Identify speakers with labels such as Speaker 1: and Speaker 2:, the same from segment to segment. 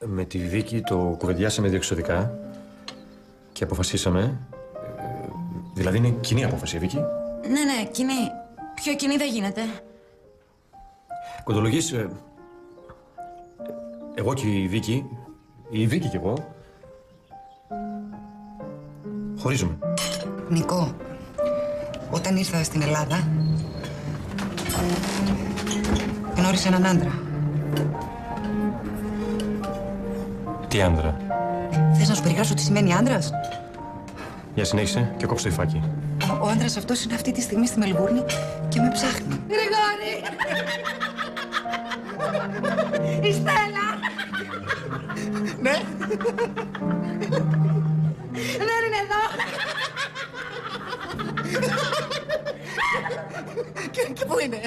Speaker 1: Με τη Βίκη το κουβεντιάσαμε διεξοδικά και αποφασίσαμε. Δηλαδή είναι κοινή απόφαση, Βίκη.
Speaker 2: Ναι, κοινή. Πιο κοινή δεν γίνεται.
Speaker 1: Κοντολογείς, εγώ και η Βίκη και εγώ, χωρίζουμε.
Speaker 3: Νικό, όταν ήρθα στην Ελλάδα, γνώρισα έναν άντρα.
Speaker 1: Τι άντρα?
Speaker 3: Θες να σου περιγράψω τι σημαίνει άντρας?
Speaker 1: Για συνέχισε και κόψε το υφάκι.
Speaker 3: Ο άντρας αυτός είναι αυτή τη στιγμή στη Μελβούρνη και με ψάχνει.
Speaker 2: Γρηγόρη! Η Στέλλα!
Speaker 3: Ναι.
Speaker 2: Δεν είναι εδώ!
Speaker 3: Και πού είναι?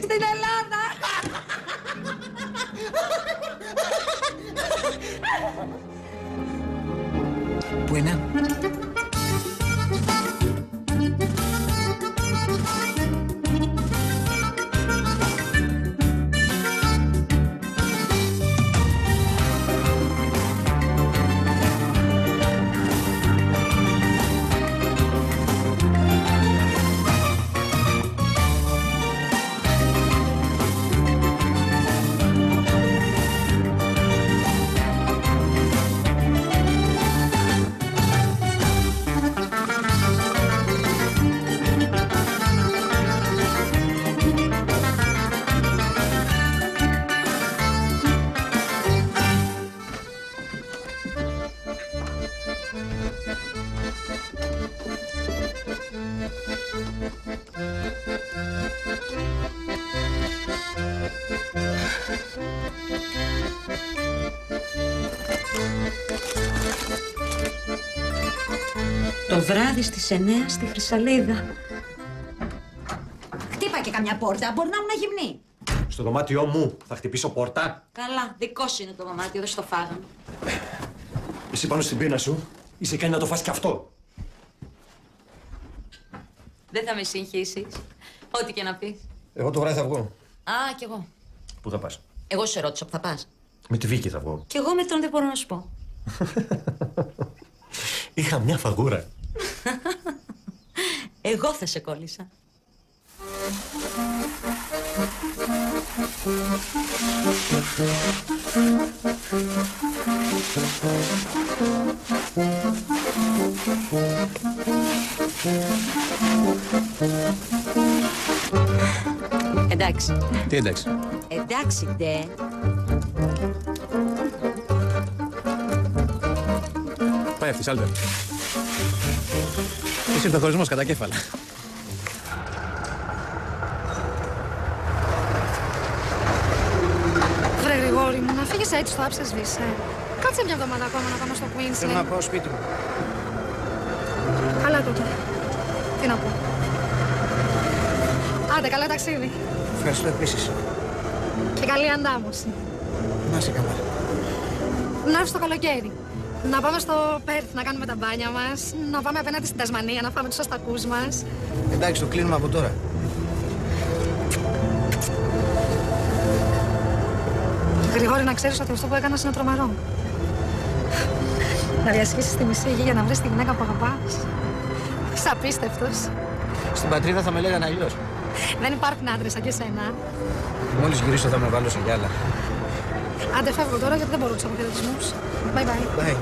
Speaker 2: Στην Ελλάδα!
Speaker 3: Πού είναι?
Speaker 2: Το βράδυ στις 9 στη Χρυσαλίδα. Χτύπα και καμιά πόρτα, μπορεί να ήμουν γυμνή.
Speaker 1: Στο δωμάτιό μου θα χτυπήσω πόρτα.
Speaker 2: Καλά, δικό σου είναι το δωμάτιο, δεν στο φάγαμε.
Speaker 1: Εσύ πάνω στην πείνα σου είσαι κάνει να το φας κι αυτό.
Speaker 2: Δεν θα με συγχύσεις, ό,τι και να πεις.
Speaker 1: Εγώ το βράδυ θα βγω.
Speaker 2: Α, κι εγώ.
Speaker 1: Πού θα πας?
Speaker 2: Εγώ σε ρώτησα που θα πας.
Speaker 1: Με τη Βίκη θα βγω.
Speaker 2: Κι εγώ με τον δεν μπορώ να σου πω.
Speaker 1: Είχα μια φαγούρα.
Speaker 2: Εγώ θα σε κόλλησα. Εντάξει.
Speaker 1: Τι εντάξει?
Speaker 2: Εντάξει, ντε.
Speaker 1: Πάει αυτή, Σάλτερ. Εσύ ήρθε ο χωρισμός κατά κέφαλα.
Speaker 4: Βρε Γρηγόρη μου, να φύγεις έτσι στο άψε σβήσε. Κάτσε μια εβδομάδα ακόμα να πάμε στο Queensland.
Speaker 5: Θέλω να πάω σπίτι μου.
Speaker 4: Καλά τότε. Τι να πω. Άντε, καλά ταξίδι.
Speaker 5: Ευχαριστώ επίσης.
Speaker 4: Και καλή αντάμωση.
Speaker 5: Να είσαι καλά.
Speaker 4: Να έρθει το καλοκαίρι. Να πάμε στο Πέρθ να κάνουμε τα μπάνια μας. Να πάμε απέναντι στην Τασμανία να φάμε τους αστακούς μας.
Speaker 5: Εντάξει, το κλείνουμε από τώρα.
Speaker 4: Γρηγόρη, να ξέρεις ότι αυτό που έκανας είναι τρομερό. Να διασχίσεις τη μισή γη για να βρεις τη γυναίκα που αγαπάς. Είσαι απίστευτος.
Speaker 5: Στην πατρίδα θα με λέγανε αλλιώς.
Speaker 4: Δεν υπάρχουν άντρες σαν και εσένα.
Speaker 5: Μόλις γυρίσω θα με βάλω σε γυάλα.
Speaker 4: Άντε, φεύγω τώρα γιατί δεν μπορώ τους αποχαιρετισμούς. Bye bye.
Speaker 5: Bye.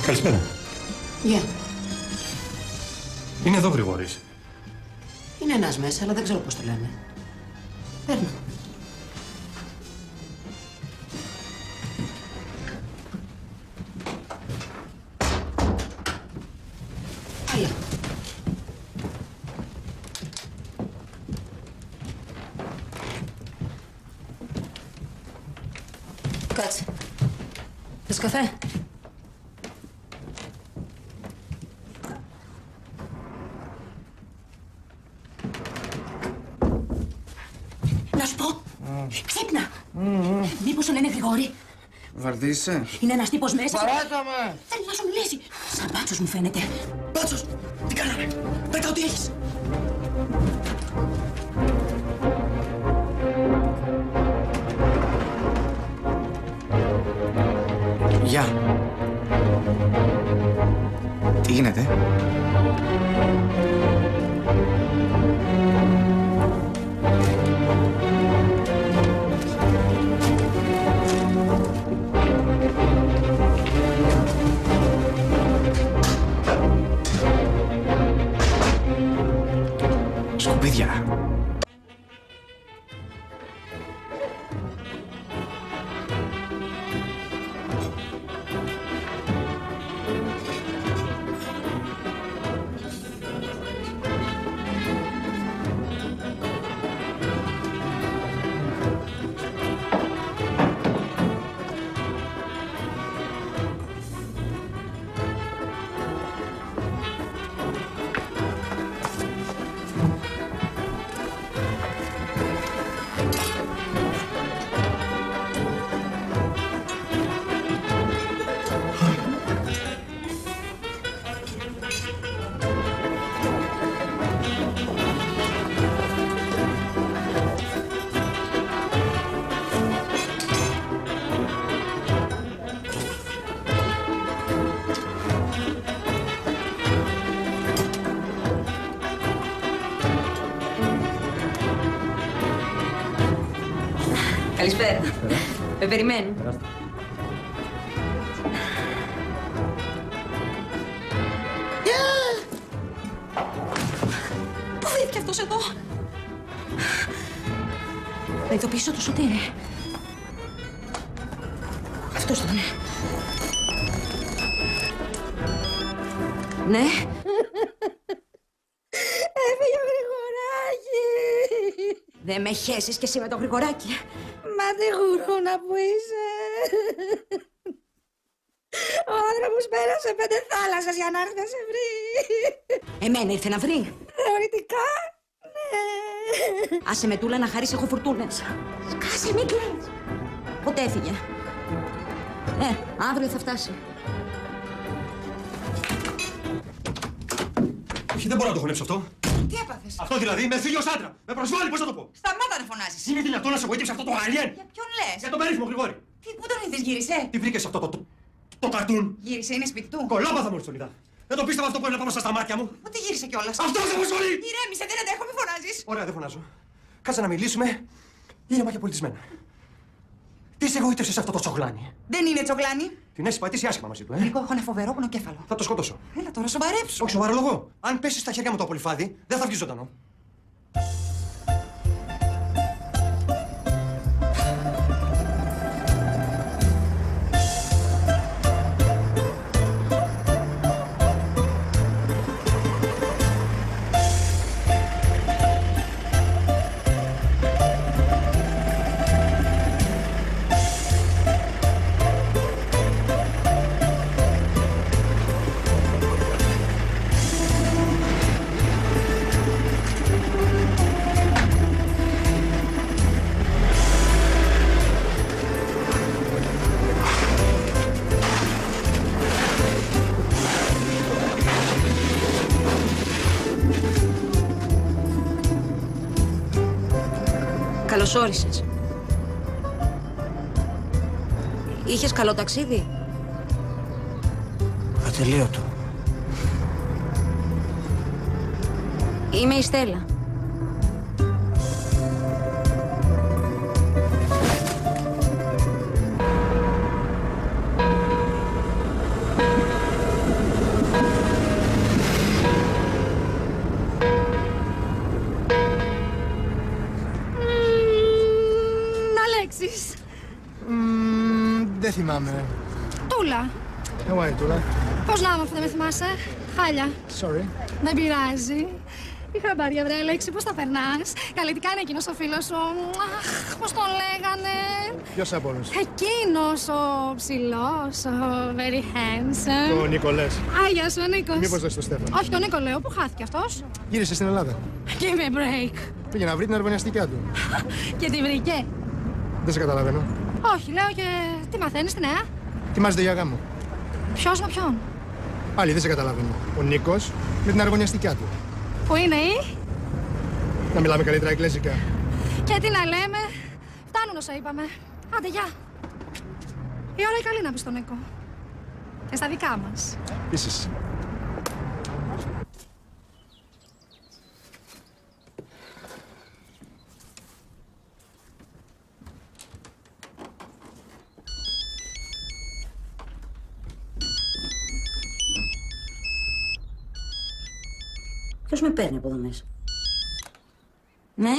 Speaker 1: Καλησπέρα.
Speaker 2: Γεια.
Speaker 1: Είναι εδώ Γρηγόρης.
Speaker 2: Είναι ένας μέσα, αλλά δεν ξέρω πώς το λένε. Παίρνω. Έλα. Κάτσε. Θες καφέ? Να σου πω. Ξύπνα. Μήπως τον λένε Γρηγόρη?
Speaker 5: Βαρδίσαι.
Speaker 2: Είναι ένας τύπος μέσα.
Speaker 5: Παράτα με!
Speaker 2: Θέλει να σου μιλήσει. Σαν μπάτσος μου φαίνεται.
Speaker 5: Μπάτσος! Τι κάναμε! Πέτα ό,τι έχεις! Γεια! Τι γίνεται? Σκουπίδια.
Speaker 2: Καλησπέρα. Με περιμένει. Πού βρέθηκε αυτός εδώ? Να ειδοποιήσω το Σωτήρη. Αυτός ήταν. Ναι. Έφυγε ο Γρηγοράκη. Δεν με χέσεις κι εσύ με το Γρηγοράκη. Μα τι γουρούνα που είσαι. Ο άνθρωπος πέρασε 5 θάλασσες για να έρθει να σε βρει. Εμένα ήρθε να βρει. Θεωρητικά, ναι. Άσε με Τούλα να χαρείς, έχω φουρτούνες. Σκάσε, μην κλαις. Πότε έφυγε? Αύριο θα φτάσει.
Speaker 1: Όχι, δεν μπορώ να το χωνέψω αυτό.
Speaker 3: Τι έπαθες?
Speaker 1: Αυτό δηλαδή, με φίλος άντρα. Με προσβάλλει, πώς θα το πω.
Speaker 3: Σταμάτα να φωνάζεις.
Speaker 1: Είναι δυνατόν να σε βοήθησε αυτό το αλien.
Speaker 3: Για ποιον λες?
Speaker 1: Για τον περίφημο Γρηγόρη.
Speaker 3: Πού τον είδες, γύρισε?
Speaker 1: Τι βρήκες αυτό το καρτούν.
Speaker 3: Γύρισε, είναι σπίτι του.
Speaker 1: Κολόπαθα μόλις το είδα. Δεν το πίστευα αυτό που έβλεπα μπροστά στα μάτια μου.
Speaker 3: Πότε γύρισε κιόλας?
Speaker 1: Αυτό σε απασχολεί.
Speaker 3: Ηρέμησε, δεν αντέχω, μη φωνάζεις.
Speaker 1: Ωραία, δεν φωνάζω. Κάτσε να μιλήσουμε ήρεμα και πολιτισμένα. Τι σε εγωίτευσες αυτό το τσογλάνι?
Speaker 3: Δεν είναι τσογλάνι.
Speaker 1: Την έχεις πατήσει άσχημα μαζί του,
Speaker 3: Νίκο, έχω ένα φοβερό πονοκέφαλο.
Speaker 1: Θα το σκοτώσω.
Speaker 3: Έλα τώρα, σοβαρέψου.
Speaker 1: Όχι, σοβαρολογώ. Αν πέσει στα χέρια μου το απολυφάδι, δεν θα βγει ζωντανό.
Speaker 2: Καλώς όρισες. Είχες καλό ταξίδι?
Speaker 5: Ατελείωτο.
Speaker 2: Είμαι η Στέλλα.
Speaker 6: Δεν θυμάμαι.
Speaker 4: Τούλα.
Speaker 6: How are you, Τούλα?
Speaker 4: Πώς να είμαι αφού δεν με θυμάσαι. Χάλια.
Speaker 6: Sorry.
Speaker 4: Δεν πειράζει. Τι χαμπάρια, βρε Αλέξη, πώς τα περνάς. Καλλιτικά είναι εκείνος ο φίλος σου. Αχ, πώς τον λέγανε.
Speaker 6: Ποιος από όλους?
Speaker 4: Εκείνος ο ψηλός, ο very handsome.
Speaker 6: Ο Νικολές.
Speaker 4: Άγια σου, ο Νίκος.
Speaker 6: Μήπως δες το Στέφανο?
Speaker 4: Όχι, τον Νίκο λέω, πού χάθηκε αυτός.
Speaker 6: Γύρισε στην Ελλάδα.
Speaker 4: Give me a break.
Speaker 6: Πήγε να βρει την αρβωνιαστικιά του.
Speaker 4: Και τη βρήκε.
Speaker 6: Δεν σε καταλαβαίνω.
Speaker 4: Όχι, λέω και τι μαθαίνεις, τη νέα.
Speaker 6: Ετοιμάζεται για γάμο.
Speaker 4: Ποιος με ποιον.
Speaker 6: Πάλι δεν σε καταλαβαίνω. Ο Νίκος με την αρβωνιαστικιά του.
Speaker 4: Πού είναι η.
Speaker 6: Να μιλάμε καλύτερα εγγλέζικα.
Speaker 4: Και τι να λέμε. Φτάνουν όσα είπαμε. Άντε, γεια. Η ώρα η καλή να πει στον Νίκο. Και στα δικά μας.
Speaker 6: Επίσης.
Speaker 2: Ποιος με παίρνει από εδώ μέσα. Ναι.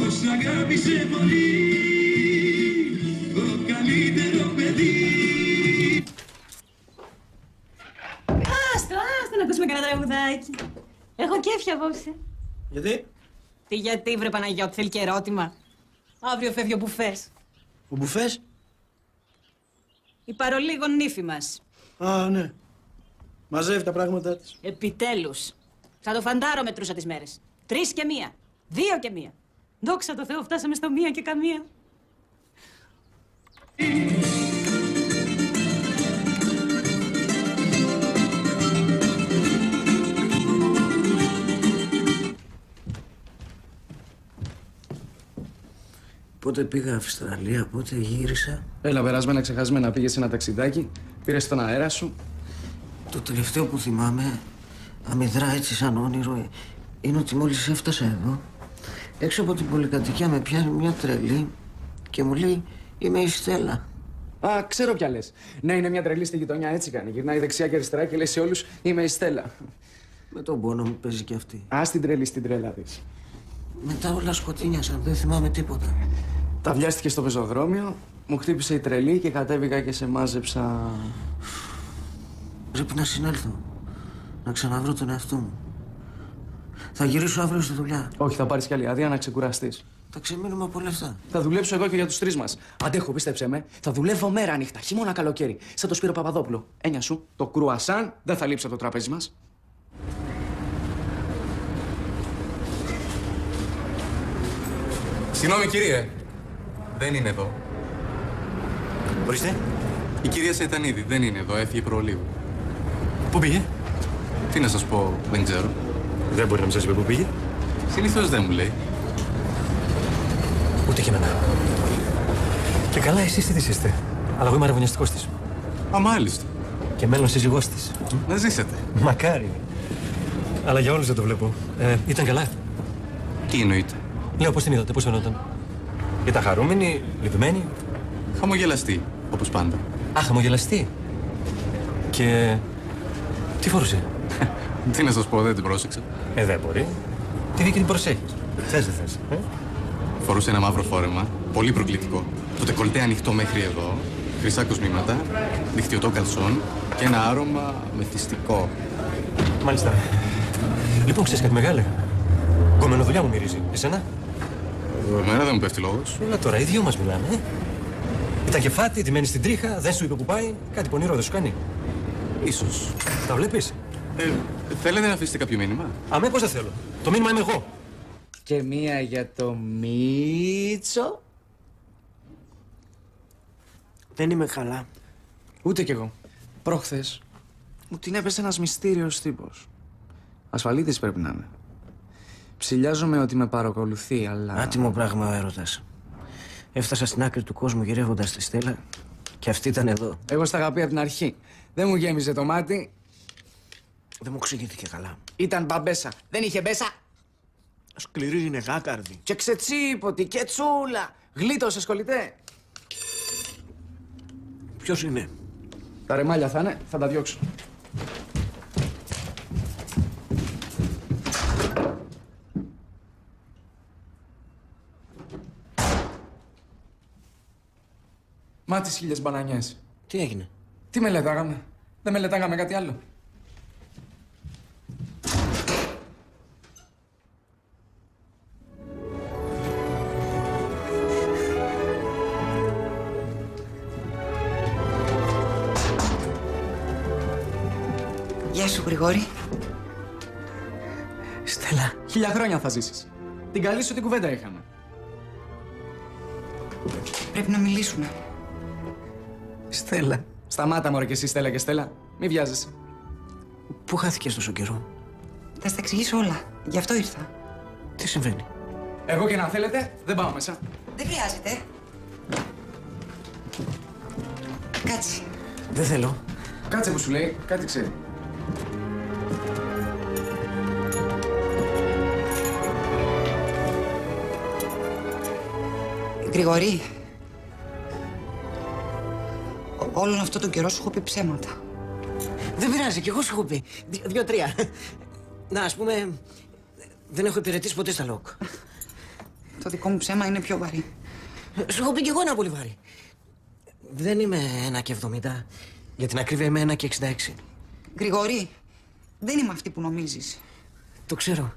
Speaker 7: Ως αγάπησε πολύ το καλύτερο παιδί.
Speaker 2: Άστο να ακούσουμε κανένα τραγουδάκι. Έχω κέφια απόψε.
Speaker 5: Γιατί?
Speaker 2: Τι γιατί βρε Παναγιώτη, θέλει και ερώτημα. Αύριο φεύγει ο Μπουφές.
Speaker 5: Ο Μπουφές?
Speaker 2: Η παρολίγο νύφη μας.
Speaker 5: Α, ναι. Μαζεύει τα πράγματά της.
Speaker 2: Επιτέλους. Σαν το φαντάρο μετρούσα τις μέρες. 3 και 1. 2 και 1. Δόξα τω Θεώ, φτάσαμε στο 1 και καμία.
Speaker 8: Πότε πήγα Αυστραλία, πότε γύρισα.
Speaker 5: Έλα, περάσμενα ξεχασμένα. Πήγες ένα ταξιδάκι, πήρες τον αέρα σου.
Speaker 8: Το τελευταίο που θυμάμαι, αμυδρά έτσι σαν όνειρο, είναι ότι μόλις έφτασα εδώ, έξω από την πολυκατοικία με πιάνει μια τρελή και μου λέει «Είμαι η Στέλλα».
Speaker 5: Α, ξέρω ποια λες. Ναι, είναι μια τρελή στη γειτονιά, έτσι κάνει. Γυρνάει δεξιά και αριστερά και λέει σε όλους «Είμαι η Στέλλα».
Speaker 8: Με τον πόνο μου παίζει κι αυτή.
Speaker 5: Α, στην τρελή, στην τρέλα της.
Speaker 8: Μετά όλα σκοτίνιασαν, δεν θυμάμαι τίποτα.
Speaker 5: Τα βιάστηκε στο πεζοδρόμιο, μου χτύπησε η τρελή και κατέβηκα και σε μάζεψα.
Speaker 8: Πρέπει να συνέλθω, να ξαναβρω τον εαυτό μου. Θα γυρίσω αύριο στη δουλειά.
Speaker 5: Όχι, θα πάρεις κι άλλη άδεια να ξεκουραστείς.
Speaker 8: Θα ξεμείνουμε από λεφτά.
Speaker 5: Θα δουλέψω εγώ και για τους 3 μας. Αντέχω, πίστεψέ με. Θα δουλεύω μέρα νύχτα, χειμώνα καλοκαίρι. Σαν το Σπύρο Παπαδόπουλο. Έννοια σου, το κρουασάν δεν θα λείψει από το τραπέζι μας.
Speaker 9: Συγγνώμη, κύριε. Δεν είναι εδώ.
Speaker 1: Ορίστε.
Speaker 9: Η κυρία Σαϊτανίδη δεν είναι εδώ, έφυγε προλίγου.
Speaker 1: Πού πήγε?
Speaker 9: Τι να σας πω, δεν ξέρω.
Speaker 1: Δεν μπορεί να μου σας είπε πού πήγε.
Speaker 9: Συνήθως δεν μου λέει.
Speaker 1: Ούτε και εμένα. Και καλά, εσείς τι της είστε. Αλλά εγώ είμαι αραβωνιαστικός της.
Speaker 9: Α, μάλιστα.
Speaker 1: Και μέλλον σύζυγός της.
Speaker 9: Να ζήσετε.
Speaker 1: Μακάρι. Αλλά για όλους δεν το βλέπω. Ήταν καλά.
Speaker 9: Τι εννοείται?
Speaker 1: Λέω πώς την είδατε, πώς φαινόταν. Ήταν χαρούμενη, λυπημένη.
Speaker 9: Χαμογελαστή, όπως πάντα.
Speaker 1: Α, χαμογελαστή. Και τι φορούσε?
Speaker 9: Τι να σας πω, δεν την πρόσεξα.
Speaker 1: Δεν μπορεί. Τη δίκη την προσέχεις. Θες, δεν θες.
Speaker 9: Φορούσε ένα μαύρο φόρεμα, πολύ προκλητικό. Το τεκολτέ ανοιχτό μέχρι εδώ, χρυσά κοσμήματα, δικτυωτό καλσόν και ένα άρωμα μεθυστικό.
Speaker 1: Μάλιστα. Λοιπόν, ξέρεις κάτι μεγάλο. Κομμενοδουλειά μου μυρίζει. Εσένα?
Speaker 9: Εμένα δεν μου πέφτει λόγος.
Speaker 1: Έλα τώρα, οι δυο μας μιλάμε. Ήταν κεφάτι, τη μένει στην τρίχα, δεν σου είπε που πάει. Κάτι πονηρό δεν σου κάνει?
Speaker 9: Ίσως.
Speaker 1: Τα βλέπεις?
Speaker 9: Θέλετε να αφήσετε κάποιο μήνυμα?
Speaker 1: Αμέ, πώς δεν θέλω. Το μήνυμα είμαι εγώ.
Speaker 5: Και μία για το Μίτσο.
Speaker 8: Δεν είμαι καλά.
Speaker 5: Ούτε κι εγώ. Προχθές μου την έπεσε ένας μυστήριος τύπος. Ασφαλίτης πρέπει να είναι. Ψηλιάζομαι ότι με παρακολουθεί, αλλά...
Speaker 8: Άτιμο πράγμα ο έρωτας. Έφτασα στην άκρη του κόσμου γυρεύοντας τη Στέλλα Και αυτή ήταν εδώ.
Speaker 5: Εγώ στα είχα πει από την αρχή. Δεν μου γέμιζε το μάτι.
Speaker 8: Δεν μου εξηγήθηκε καλά.
Speaker 5: Ήταν μπαμπέσα. Δεν είχε μπέσα.
Speaker 8: Σκληρή είναι, γάκαρδη.
Speaker 5: Και ξετσίποτη και τσούλα. Γλίτωσε, σκολιτέ.
Speaker 8: Ποιος είναι?
Speaker 5: Τα ρεμάλια θα είναι, θα τα διώξω. Μα τις 1000 μπανανιές.
Speaker 8: Τι έγινε?
Speaker 5: Τι μελετάγαμε? Δεν μελετάγαμε κάτι άλλο?
Speaker 3: Γεια σου, Γρηγόρη.
Speaker 8: Στέλλα.
Speaker 5: 1000 χρόνια θα ζήσεις. Την καλή σου την κουβέντα είχαμε.
Speaker 3: Πρέπει να μιλήσουμε.
Speaker 8: Στέλλα.
Speaker 5: Σταμάτα, μωρέ, κι εσύ, Στέλλα και Στέλλα. Μη βιάζεσαι.
Speaker 8: Πού χάθηκες τόσο καιρό?
Speaker 3: Θα στα εξηγήσω όλα. Γι' αυτό ήρθα.
Speaker 8: Τι συμβαίνει?
Speaker 5: Εγώ και να θέλετε, δεν πάω μέσα.
Speaker 3: Δεν χρειάζεται. Κάτσε.
Speaker 8: Δεν θέλω.
Speaker 5: Κάτσε που σου λέει, κάτι ξέρει.
Speaker 3: Γρηγορή. Όλον αυτό τον καιρό σου έχω πει ψέματα.
Speaker 8: Δεν πειράζει, κι εγώ σου έχω πει. 2-3. Να, ας πούμε, δεν έχω υπηρετήσει ποτέ στα ΛΟΚ.
Speaker 3: Το δικό μου ψέμα είναι πιο βαρύ.
Speaker 8: Σου έχω πει κι εγώ ένα πολύ βαρύ. Δεν είμαι 1,70. Για την ακρίβεια είμαι 1,66.
Speaker 3: Γρηγορή, δεν είμαι αυτή που νομίζεις.
Speaker 8: Το ξέρω.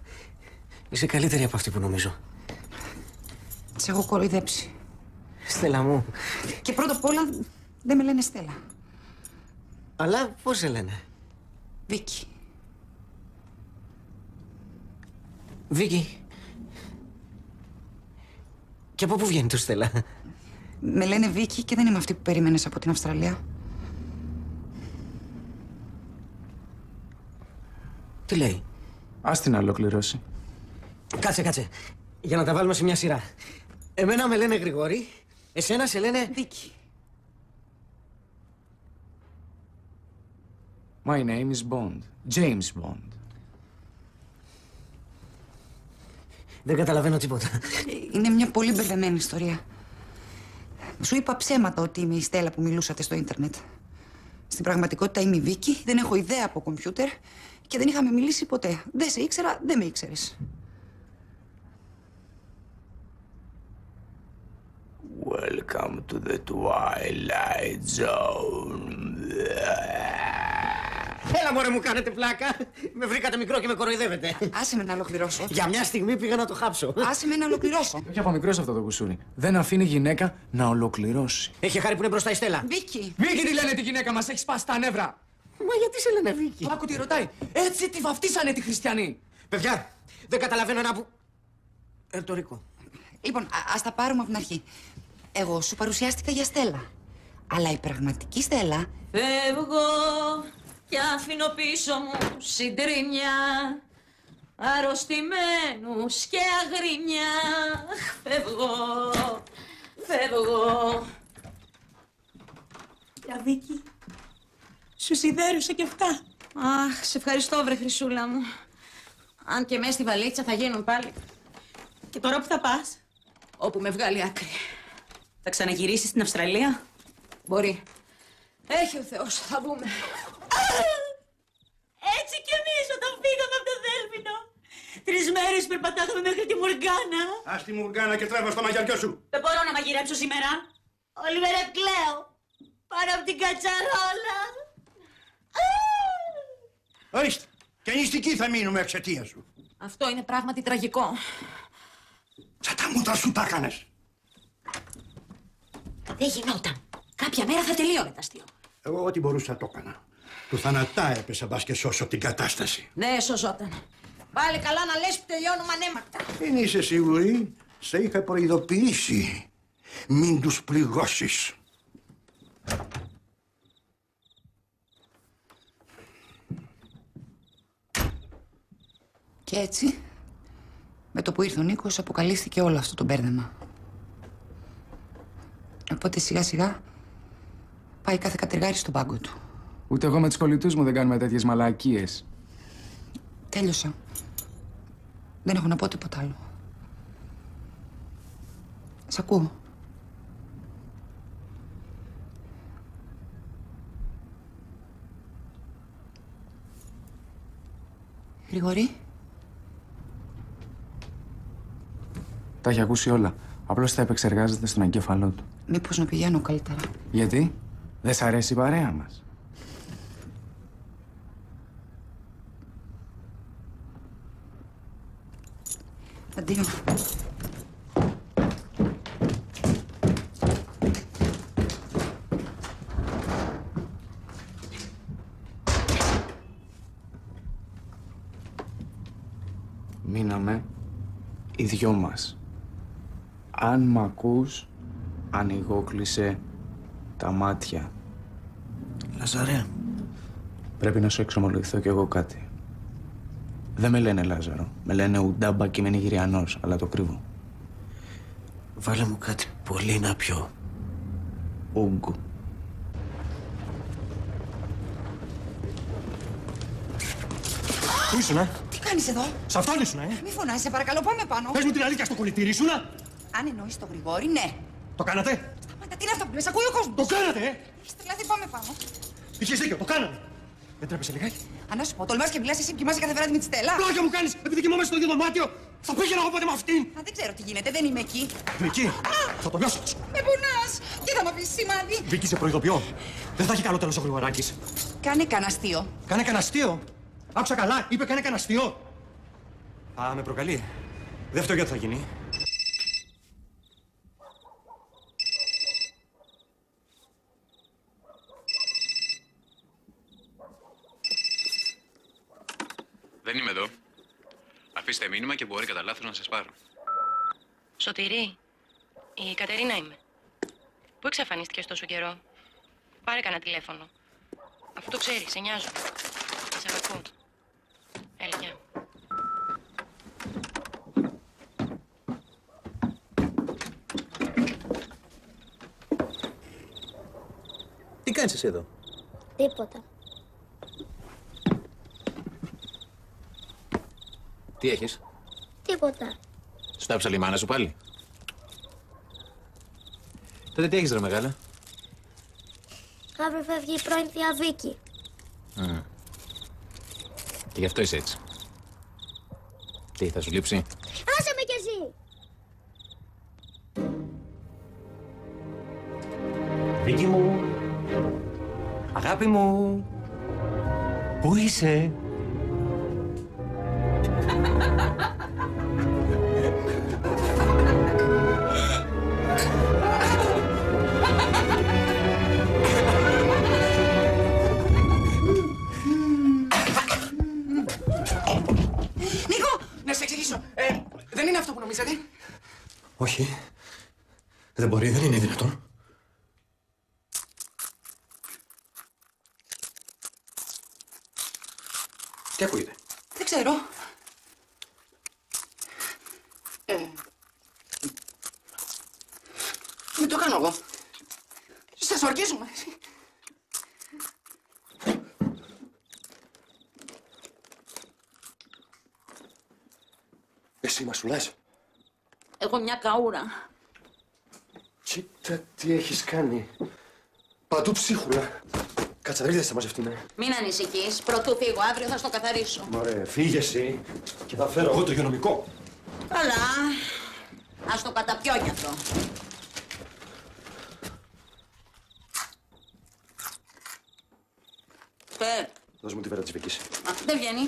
Speaker 8: Είσαι καλύτερη από αυτή που νομίζω.
Speaker 3: Σε έχω κοροϊδέψει.
Speaker 8: Στέλλα μου.
Speaker 3: Και πρώτα απ' όλα δεν με λένε Στέλλα.
Speaker 8: Αλλά πώς σε λένε?
Speaker 3: Βίκη.
Speaker 8: Βίκη. Και από πού βγαίνει το Στέλλα?
Speaker 3: Με λένε Βίκη και δεν είμαι αυτή που περίμενες από την Αυστραλία.
Speaker 8: Τι λέει?
Speaker 5: Ας την ολοκληρώσει.
Speaker 8: Κάτσε. Για να τα βάλουμε σε μια σειρά. Εμένα με λένε Γρηγόρη, εσένα σε λένε...
Speaker 3: Βίκη.
Speaker 5: My name is Bond. James Bond.
Speaker 8: Δεν καταλαβαίνω τίποτα.
Speaker 3: Είναι μια πολύ μπερδεμένη ιστορία. Σου είπα ψέματα ότι είμαι η Στέλλα που μιλούσατε στο ίντερνετ. Στην πραγματικότητα είμαι η Βίκη, δεν έχω ιδέα από κομπιούτερ και δεν είχαμε μιλήσει ποτέ. Δεν σε ήξερα, δεν με ήξερες.
Speaker 8: Welcome to the Twilight Zone. Έλα μωρέ, μου κάνετε πλάκα. Με βρήκατε μικρό και με κοροϊδεύετε.
Speaker 3: Άσε με να ολοκληρώσω.
Speaker 8: Για μια στιγμή πήγα να το χάψω.
Speaker 3: Άσε με να ολοκληρώσω.
Speaker 5: Όχι από μικρός αυτό το κουσούρι. Δεν αφήνει γυναίκα να ολοκληρώσει.
Speaker 8: Έχει χάρη που είναι μπροστά η Στέλλα.
Speaker 3: Βίκη.
Speaker 5: Βίκη τη λένε τη γυναίκα μας, έχει σπάσει τα νεύρα.
Speaker 8: Μα γιατί σε λένε Βίκη?
Speaker 5: Άκου τι ρωτάει. Έτσι τη βαφτίσανε τη χριστιανοί.
Speaker 8: Παιδιά, δεν καταλαβαίνω ένα που... Ερτορικό.
Speaker 3: Λοιπόν, ας τα πάρουμε από την αρχή. Εγώ σου παρουσιάστηκα για Στέλλα. Αλλά η πραγματική Στέλλα...
Speaker 2: Φεύγω και αφήνω πίσω μου συντρίμια αρρωστημένους και αγρίμια. Φεύγω.
Speaker 10: Για Βίκη, σου σιδέρουσα και αυτά.
Speaker 2: Αχ, σε ευχαριστώ βρε Χρυσούλα μου. Αν και μέσα στη βαλίτσα θα γίνουν πάλι.
Speaker 10: Και τώρα που θα πας?
Speaker 2: Όπου με βγάλει άκρη.
Speaker 10: Θα ξαναγυρίσεις στην Αυστραλία?
Speaker 2: Μπορεί. Έχει ο Θεός, θα δούμε.
Speaker 10: Έτσι κι εμείς όταν φύγαμε από το Δέλφινο. 3 μέρες περπατάγαμε μέχρι τη Μουργάνα.
Speaker 6: Ας τη Μουργάνα και τρέβα στο μαγειριό σου.
Speaker 10: Δεν μπορώ να μαγειρέψω σήμερα. Όλη μέρα κλαίω. Πάνω από την κατσαρόλα.
Speaker 6: Ορίστε. Και νηστικοί θα μείνουμε εξαιτίας σου.
Speaker 2: Αυτό είναι πράγματι τραγικό.
Speaker 6: Σαν τα μούτρα σου τα έκανες.
Speaker 2: Δεν γινόταν. Κάποια μέρα θα τελείωνε το αστείο.
Speaker 6: Εγώ ό,τι μπορούσα το έκανα. Του θανατά έπεσα μπας και σώσω την κατάσταση.
Speaker 2: Ναι, σωζόταν. Πάλι καλά να λες που τελειώνουμε ανέμακτα.
Speaker 6: Δεν είσαι σίγουρη. Σε είχα προειδοποιήσει. Μην τους πληγώσεις.
Speaker 3: Και έτσι, με το που ήρθε ο Νίκος, αποκαλύφθηκε όλο αυτό το μπέρδεμα. Οπότε σιγά σιγά πάει κάθε κατεργάρι στον πάγκο του.
Speaker 5: Ούτε εγώ με τους κολλητούς μου δεν κάνουμε τέτοιες μαλακίες.
Speaker 3: Τέλειωσα. Δεν έχω να πω τίποτα άλλο. Σ' ακούω. Γρηγορή.
Speaker 5: Τα έχει ακούσει όλα. Απλώς τα επεξεργάζεται στον εγκέφαλό του.
Speaker 3: Μήπως να πηγαίνω καλύτερα.
Speaker 5: Γιατί? Δεν σ' αρέσει η παρέα μας?
Speaker 3: Αντίο.
Speaker 5: Μείναμε οι δυο μας. Αν μ' ακούς, ανοιγόκλεισε τα μάτια.
Speaker 8: Λαζαρέ.
Speaker 5: Πρέπει να σου εξομολογηθώ κι εγώ κάτι. Δεν με λένε Λάζαρο. Με λένε Ουντάμπα και είμαι Νιγηριανός, αλλά το κρύβω.
Speaker 8: Βάλε μου κάτι πολύ να πιω.
Speaker 5: Ούγκου.
Speaker 1: Πού ήσουνα?
Speaker 3: Τι κάνεις εδώ?
Speaker 1: Σ' αυτόν ήσουνα,
Speaker 3: Μη φωνάζεις, σε παρακαλώ, πάμε πάνω.
Speaker 1: Πες μου την αλήθεια, στο κολλητήρι ήσουνα.
Speaker 3: Αν εννοείς το Γρηγόρη, ναι.
Speaker 1: Το κάνατε?
Speaker 3: Σταμάτα, τι είναι αυτό που λες, ακούει ο κόσμος.
Speaker 1: Το κάνατε,
Speaker 3: Έχεις τρελαθεί, πάμε πάνω.
Speaker 1: Είχες δίκιο, το κάνατε. Δεν τρέπεσαι λιγάκι?
Speaker 3: Αν να σου πω, τολμάς και μιλάς εσύ που κοιμάσαι κάθε βράδυ με τη Στέλλα.
Speaker 1: Πλάκα μου κάνεις, επειδή κοιμόμαι στο ίδιο δωμάτιο. Θα πήγαινα εγώ ποτέ με αυτήν.
Speaker 3: Α, δεν ξέρω τι γίνεται, δεν είμαι εκεί.
Speaker 1: Βίκυ, θα το νιώσω.
Speaker 3: Με πονάς και θα μου αφήσεις σημάδι.
Speaker 1: Βίκυ, σε προειδοποιώ. Δεν θα έχει καλό τέλος ο Γρηγοράκης.
Speaker 3: Κάνε κανένα αστείο.
Speaker 1: Κάνε κανένα αστείο. Άκουσα καλά, είπε κάνε κανένα αστείο. Α, με προκαλεί. Δεν φταίω γιατί θα γίνει.
Speaker 9: Δεν είμαι εδώ. Αφήστε μήνυμα και μπορεί κατά λάθος να σας πάρω.
Speaker 11: Σωτηρή, η Κατερίνα είμαι. Πού εξαφανίστηκες τόσο καιρό? Πάρε κανένα τηλέφωνο. Αφού το ξέρεις, σε νοιάζω. Σε αγαπώ. Έλα, γεια.
Speaker 12: Τι κάνεις εσύ εδώ?
Speaker 13: Τίποτα.
Speaker 12: Τι έχεις?
Speaker 13: Τίποτα.
Speaker 12: Σου άψα η μάνα σου πάλι? Τότε τι έχεις ρε μεγάλα?
Speaker 13: Αύριο φεύγει η πρώην θεία Βίκη.
Speaker 12: Και γι' αυτό είσαι έτσι. Τι, θα σου λείψει?
Speaker 13: Άσε με κι εσύ!
Speaker 1: Βίκυ μου, αγάπη μου, πού είσαι?
Speaker 3: Νίκο, να σε εξηγήσω. Δεν είναι αυτό που νομίζατε.
Speaker 1: Όχι, δεν μπορεί, δεν είναι δυνατόν. Τι ακούγεται?
Speaker 3: Δεν ξέρω. Μην το κάνω εγώ. Σας ορκίζουμε.
Speaker 1: Εσύ μασουλάς.
Speaker 2: Έχω μια καούρα.
Speaker 1: Κοίτα τι έχεις κάνει. Παντού ψίχουλα. Κάτσε, δεν θα μαζευτεί, ναι.
Speaker 2: Μην ανησυχείς. Πρωτού φύγω, αύριο θα στο καθαρίσω.
Speaker 1: Ωραία, φύγε εσύ και θα φέρω εγώ το υγειονομικό.
Speaker 2: Καλά. Ας το καταπιώ κι αυτό.
Speaker 1: Δώσ' μου τη βέρα της Βίκης.
Speaker 2: Δεν βγαίνει.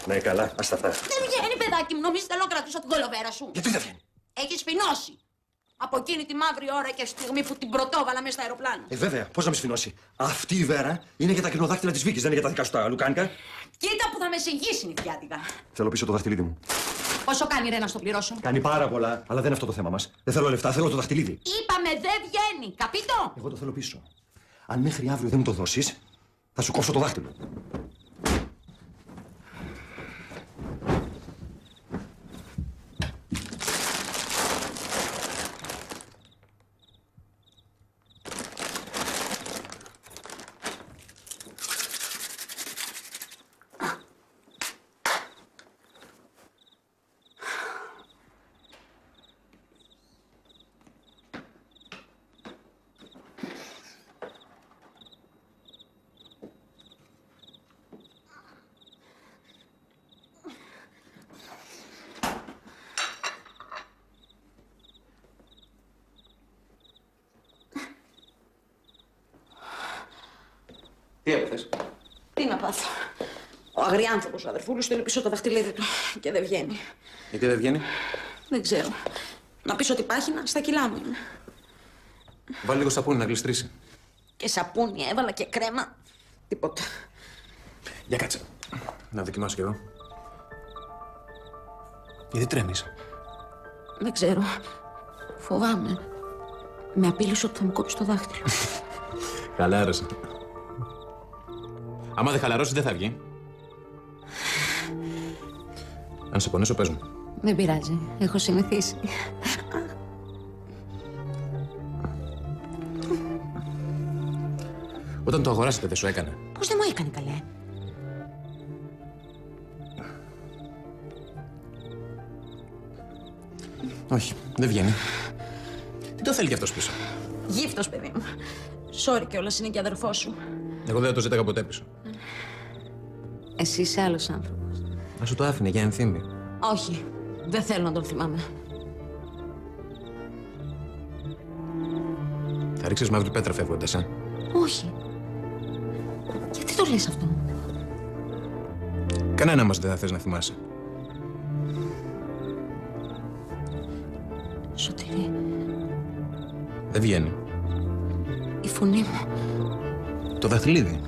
Speaker 1: Ναι, καλά, ας τα αυτά.
Speaker 2: Δεν βγαίνει, παιδάκι μου. Νομίζεις θέλω να κρατήσω την κολοβέρα σου.
Speaker 1: Γιατί δεν βγαίνει?
Speaker 2: Έχεις φινώσει. Από εκείνη τη μαύρη ώρα και στιγμή που την πρωτόβαλα μέσα στο αεροπλάνο.
Speaker 1: Βέβαια, πώς να με σφινώσει. Αυτή η βέρα είναι για τα κρινοδάκτυλα της Βίκης, δεν είναι για τα δικά σου τα λουκάνικα.
Speaker 2: Κοίτα που θα με συγγύσει νηφιάτικα.
Speaker 1: Θέλω πίσω το δαχτυλίδι μου.
Speaker 2: Πόσο κάνει ρε να στο πληρώσω?
Speaker 1: Κάνει πάρα πολλά, αλλά δεν είναι αυτό το θέμα μας. Δεν θέλω λεφτά, θέλω το δαχτυλίδι.
Speaker 2: Είπαμε δεν βγαίνει. Καπίτο.
Speaker 1: Εγώ το θέλω πίσω. Αν μέχρι αύριο δεν μου το δώσεις, θα σου κόψω το δάχτυλο.
Speaker 5: Τι έπαθες?
Speaker 2: Τι να πάθω. Ο αγριάνθρωπος ο αδερφούλης του είναι πίσω το δαχτυλίδι του και δεν βγαίνει.
Speaker 5: Γιατί δεν βγαίνει?
Speaker 2: Δεν ξέρω. Να πεις ότι πάχυνα στα κιλά μου είναι.
Speaker 5: Βάλει λίγο σαπούνι να γλιστρήσει.
Speaker 2: Και σαπούνι έβαλα και κρέμα. Τίποτα.
Speaker 5: Για κάτσε. Να δοκιμάσω κι εγώ. Γιατί τρέμεις?
Speaker 2: Δεν ξέρω. Φοβάμαι. Με απείλησε ότι θα μου κόψει το δάχτυλο.
Speaker 5: Χαλάρωσε. Άμα δεν χαλαρώσει, δεν θα βγει. Αν σε πονέσω, πες μου.
Speaker 2: Δεν πειράζει. Έχω συνηθίσει.
Speaker 5: Όταν το αγοράσετε, δεν σου έκανε?
Speaker 2: Πώς δεν μου έκανε, καλέ?
Speaker 5: Όχι, δεν βγαίνει. Τι το θέλει κι αυτός πίσω?
Speaker 2: Γύφτος, παιδί μου. Sorry κιόλας, είναι και αδερφός σου.
Speaker 5: Εγώ δεν θα το ζήταγα ποτέ πίσω.
Speaker 2: Εσύ είσαι άλλος άνθρωπος.
Speaker 5: Να σου το άφηνε για ενθύμη.
Speaker 2: Όχι. Δεν θέλω να τον θυμάμαι.
Speaker 5: Θα ρίξεις μαύρη πέτρα φεύγοντας,
Speaker 2: Όχι. Γιατί το λες αυτό?
Speaker 5: Κανένα μας δεν θα θες να θυμάσαι.
Speaker 2: Σωτήρη.
Speaker 5: Δεν βγαίνει.
Speaker 2: Η φωνή μου.
Speaker 5: Το δαχτυλίδι.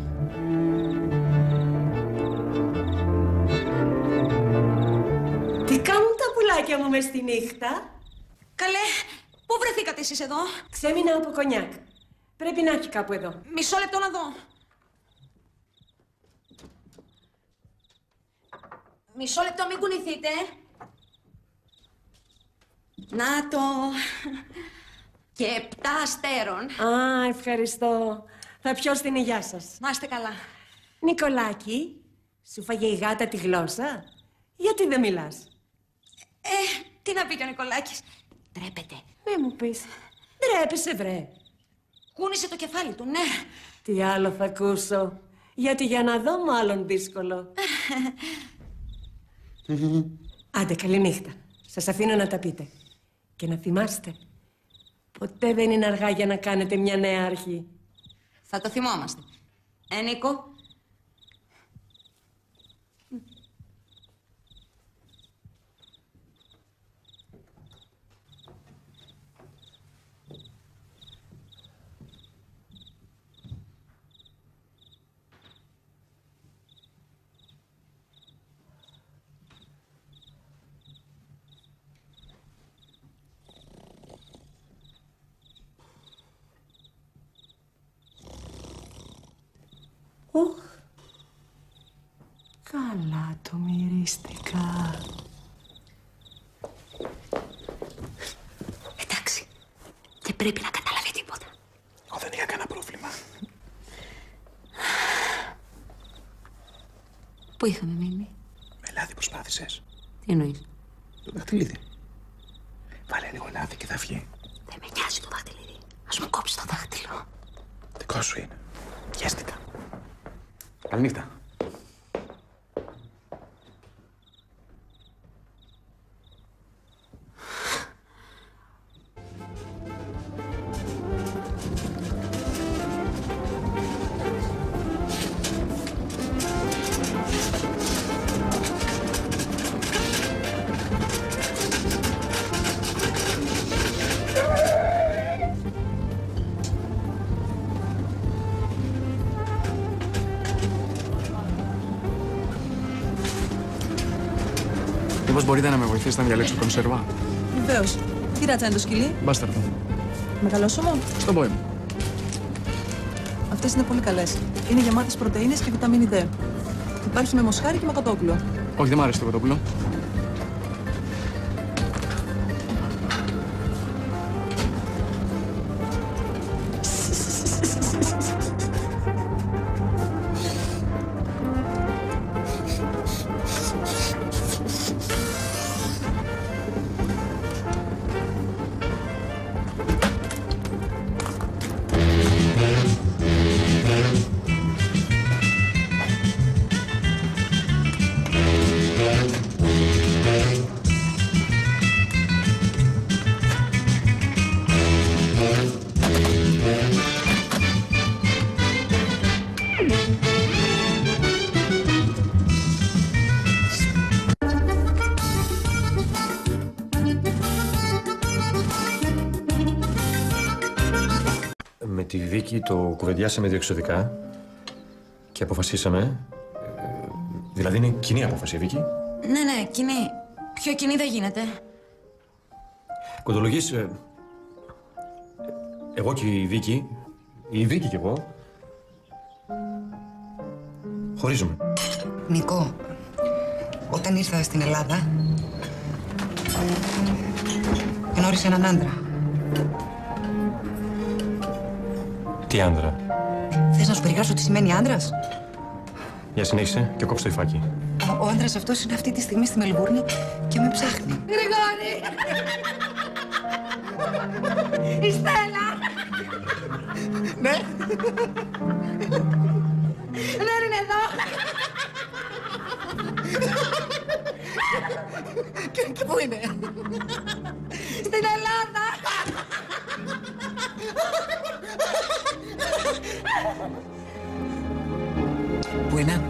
Speaker 10: Τι κάνουν τα πουλάκια μου μες τη νύχτα?
Speaker 2: Καλέ, πού βρεθήκατε εσείς εδώ?
Speaker 10: Ξέμεινα από κονιάκ. Πρέπει να έχει κάπου εδώ.
Speaker 2: Μισό λεπτό να δω. Μισό λεπτό, μην κουνηθείτε. Να το. Και 7 αστέρων.
Speaker 10: Α, ευχαριστώ. Θα πιω στην υγειά σας.
Speaker 2: Να είστε καλά.
Speaker 10: Νικολάκη, σου φάγε η γάτα τη γλώσσα? Γιατί δεν μιλάς?
Speaker 2: Τι να πει και ο Νικολάκης. Ντρέπεται.
Speaker 10: Δεν μου πεις. Ντρέπεσαι, βρε.
Speaker 2: Κούνησε το κεφάλι του, ναι.
Speaker 10: Τι άλλο θα ακούσω? Γιατί για να δω μάλλον δύσκολο. Άντε, καληνύχτα. Σας αφήνω να τα πείτε. Και να θυμάστε, ποτέ δεν είναι αργά για να κάνετε μια νέα αρχή.
Speaker 2: Θα το θυμόμαστε. Νίκο.
Speaker 10: Οχ, καλά το μυρίστηκα.
Speaker 2: Εντάξει, δεν πρέπει να καταλάβει τίποτα.
Speaker 5: Εγώ δεν είχα κανένα πρόβλημα.
Speaker 2: Πού είχαμε μείνει?
Speaker 5: Με λάδι προσπάθησες?
Speaker 2: Τι εννοείς?
Speaker 5: Το δαχτυλίδι. Βάλε λίγο λάδι και θα βγει.
Speaker 2: Δεν με νοιάζει το δάχτυλιδί. Ας μου κόψει το δάχτυλο.
Speaker 5: Δικό σου είναι. Πιέστηκα. Καληνύχτα.
Speaker 9: Μήπως μπορείτε να με βοηθήσετε να διαλέξω κονσέρβα?
Speaker 14: Βεβαίως. Τι ράτσα είναι το σκυλί?
Speaker 9: Μπάσταρδο.
Speaker 14: Μεγαλόσωμο?
Speaker 9: Στον πόη μου.
Speaker 14: Αυτές είναι πολύ καλές. Είναι γεμάτες πρωτεΐνες και βιταμίνη D. Υπάρχει με μοσχάρι και με κοτόπουλο.
Speaker 9: Όχι, δεν μ' αρέσει το κοτόπουλο.
Speaker 1: τη Βίκη το κουβεντιάσαμε διεξοδικά και αποφασίσαμε. Δηλαδή είναι κοινή απόφαση, Βίκη.
Speaker 2: Ναι, κοινή. Πιο κοινή δεν γίνεται.
Speaker 1: Κοντολογείς, εγώ και η Βίκη και εγώ, χωρίζουμε.
Speaker 3: Νικό, όταν ήρθα στην Ελλάδα, γνώρισα έναν άντρα.
Speaker 1: Τι άντρα?
Speaker 3: Θες να σου περιγράψω τι σημαίνει άντρας?
Speaker 1: Για συνέχισε και κόψε το υφάκι.
Speaker 3: Ο άντρας αυτός είναι αυτή τη στιγμή στη Μελβούρνη και με ψάχνει.
Speaker 2: Γρηγόρη! Η Στέλλα!
Speaker 5: Ναι.
Speaker 2: Ναι, είναι εδώ!
Speaker 5: Και πού είναι?
Speaker 2: Στην Ελλάδα!
Speaker 5: Πού είναι?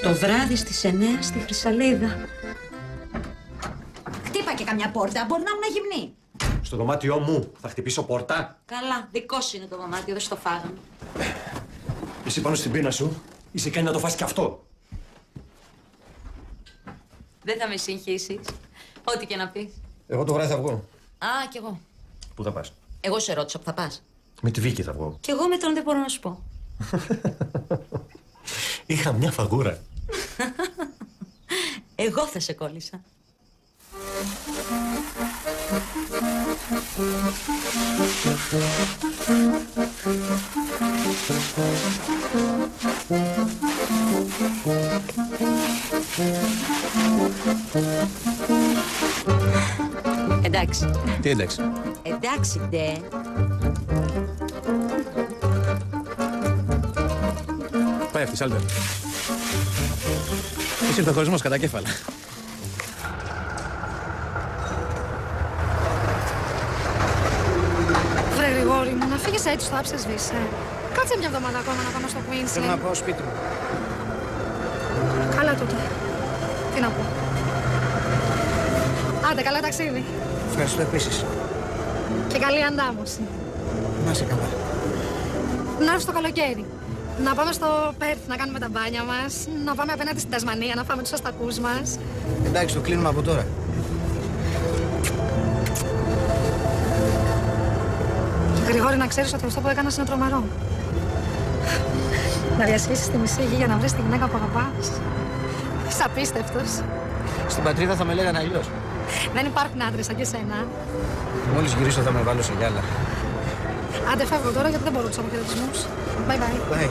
Speaker 2: Το βράδυ στις 9 στη Χρυσαλίδα. Χτύπα και καμιά πόρτα, μπορεί να ήμουν γυμνή.
Speaker 1: Στο δωμάτιό μου θα χτυπήσω πόρτα.
Speaker 2: Καλά, δικό σου είναι το δωμάτιο, δεν στο φάγαμε.
Speaker 1: Εσύ πάνω στην πείνα σου, είσαι κάνει να το φας κι αυτό.
Speaker 2: Δεν θα με συγχύσεις, ό,τι και να πεις.
Speaker 1: Εγώ το βράδυ θα βγω.
Speaker 2: Α, κι εγώ.
Speaker 1: Πού θα πας?
Speaker 2: Εγώ σε ρώτησα που θα πας.
Speaker 1: Με τη Βίκη θα βγω.
Speaker 2: Κι εγώ με τον δεν μπορώ να σου πω.
Speaker 1: Είχα μια φαγούρα.
Speaker 2: Εγώ θα σε κόλλησα. Εντάξει.
Speaker 12: Τι εντάξει?
Speaker 2: Εντάξει, ντε.
Speaker 12: Πάει αυτή, Σάλτερ. Είσαι ήρθε ο χωρισμός κατά κέφαλα.
Speaker 4: Βρε Γρηγόρη μου, να φύγεις έτσι, το άψες σβήσε. Κάτσε μια εβδομάδα ακόμα να πάμε στο Queensland.
Speaker 5: Θέλω να πάω σπίτι μου.
Speaker 4: Καλά τούτο. Τι να πω. Άντε, καλά ταξίδι.
Speaker 5: Ευχαριστώ επίσης.
Speaker 4: Και καλή αντάμωση.
Speaker 5: Να είσαι καλά.
Speaker 4: Να έρθει το καλοκαίρι. Να πάμε στο Πέρθ να κάνουμε τα μπάνια μας. Να πάμε απέναντι στην Τασμανία να φάμε τους αστακούς μας.
Speaker 5: Εντάξει, το κλείνουμε από τώρα.
Speaker 4: Γρηγόρη, να ξέρεις ότι αυτό που έκανας είναι τρομερό. Να διασχίσεις τη μισή γη για να βρεις τη γυναίκα που αγαπάς. Είσαι απίστευτος.
Speaker 5: Στην πατρίδα θα με λέγανε αλλιώς.
Speaker 4: Δεν υπάρχουν άντρες σαν και σένα.
Speaker 5: Μόλις γυρίσω θα με βάλω σε γυάλα.
Speaker 4: Άντε, φεύγω τώρα γιατί δεν μπορώ τους αποχαιρετισμούς. Bye bye.
Speaker 5: Bye.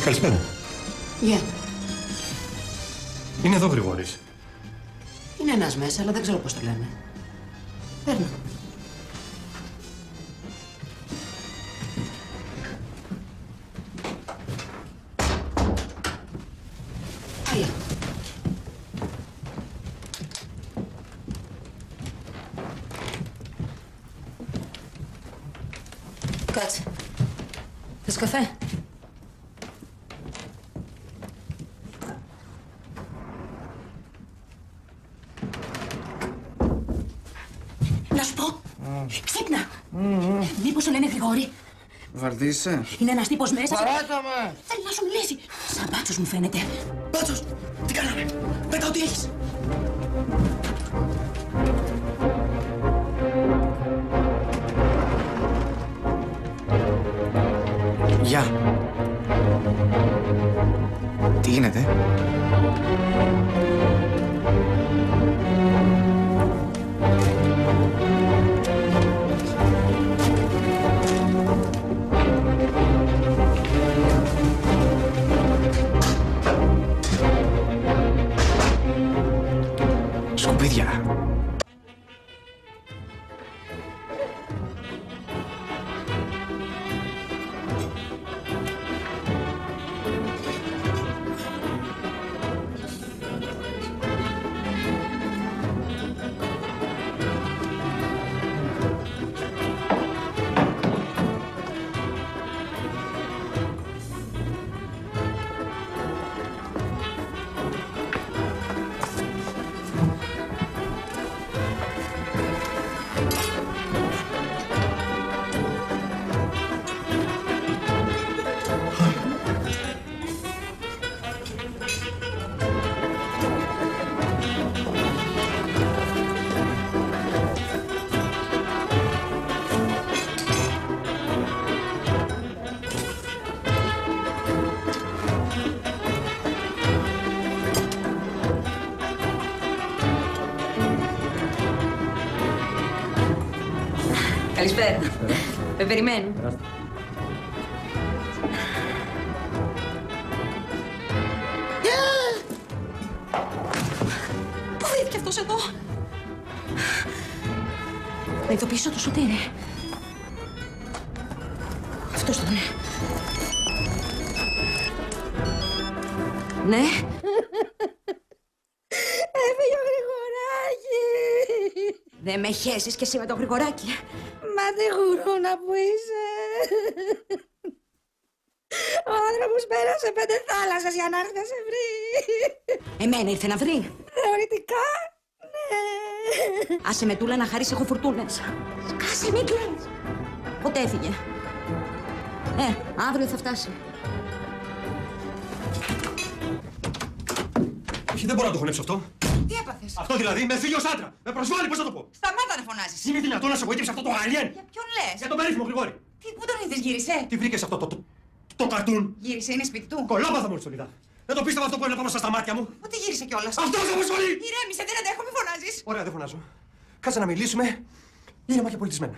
Speaker 1: Καλησπέρα.
Speaker 2: Γεια.
Speaker 1: Είναι εδώ Γρηγόρης.
Speaker 2: Είναι ένας μέσα, αλλά δεν ξέρω πώς το λένε. Παίρνω. Έλα. Κάτσε. Θες καφέ? Να σου πω. Ξύπνα. Μήπως τον λένε Γρηγόρη?
Speaker 5: Βαρδίσαι.
Speaker 2: Είναι ένας τύπος μέσα.
Speaker 5: Παράτα με.
Speaker 2: Θέλει να σου μιλήσει. Σαν μπάτσος μου φαίνεται.
Speaker 5: Μπάτσος, τι κάναμε. Πέτα ό,τι έχεις. Γεια. Τι γίνεται? Σκουπίδια.
Speaker 2: Καλησπέρα. Με περιμένουν. Πού βρέθηκε αυτός εδώ? Να ειδοποιήσω το Σωτήρη. Αυτός τον είναι. Ναι. Έφυγε ο Γρηγοράκη. Δεν με χέσεις κι εσύ με το Γρηγοράκη. Μα τη γουρούνα που είσαι. Ο άνθρωπος πέρασε 5 θάλασσες για να έρθει να σε βρει. Εμένα ήρθε να βρει. Θεωρητικά, ναι. Άσε με Τούλα να χαρείς, έχω φουρτούνες. Σκάσε, μην κλαις. Πότε έφυγε? Αύριο θα φτάσει.
Speaker 1: Όχι, δεν μπορώ να το χωνέψω αυτό.
Speaker 3: Τι έπαθες?
Speaker 1: Αυτό δηλαδή, με φίλος άντρα. Με προσβάλλει, πώς να το πω.
Speaker 3: Σταμάτα να φωνάζεις.
Speaker 1: Είναι δυνατόν να σε βοήθησε αυτό το alien?
Speaker 3: Για ποιον λες?
Speaker 1: Για τον περίφημο Γρηγόρη.
Speaker 3: Τι, πού τον είδες, γύρισε?
Speaker 1: Τι βρήκες αυτό το καρτούν?
Speaker 3: Γύρισε, είναι σπίτι του.
Speaker 1: Κολόπαθα μόλις τον είδα. Δεν το πίστευα αυτό που έβλεπα μπροστά στα μάτια μου.
Speaker 3: Πότε γύρισε κιόλας?
Speaker 1: Αυτός θα προσβολεί!
Speaker 3: Ηρέμησε, δεν αντέχω, μη φωνάζεις.
Speaker 1: Ωραία, δεν φωνάζω. Κάτσε να μιλήσουμε ήρεμα και πολιτισμένα.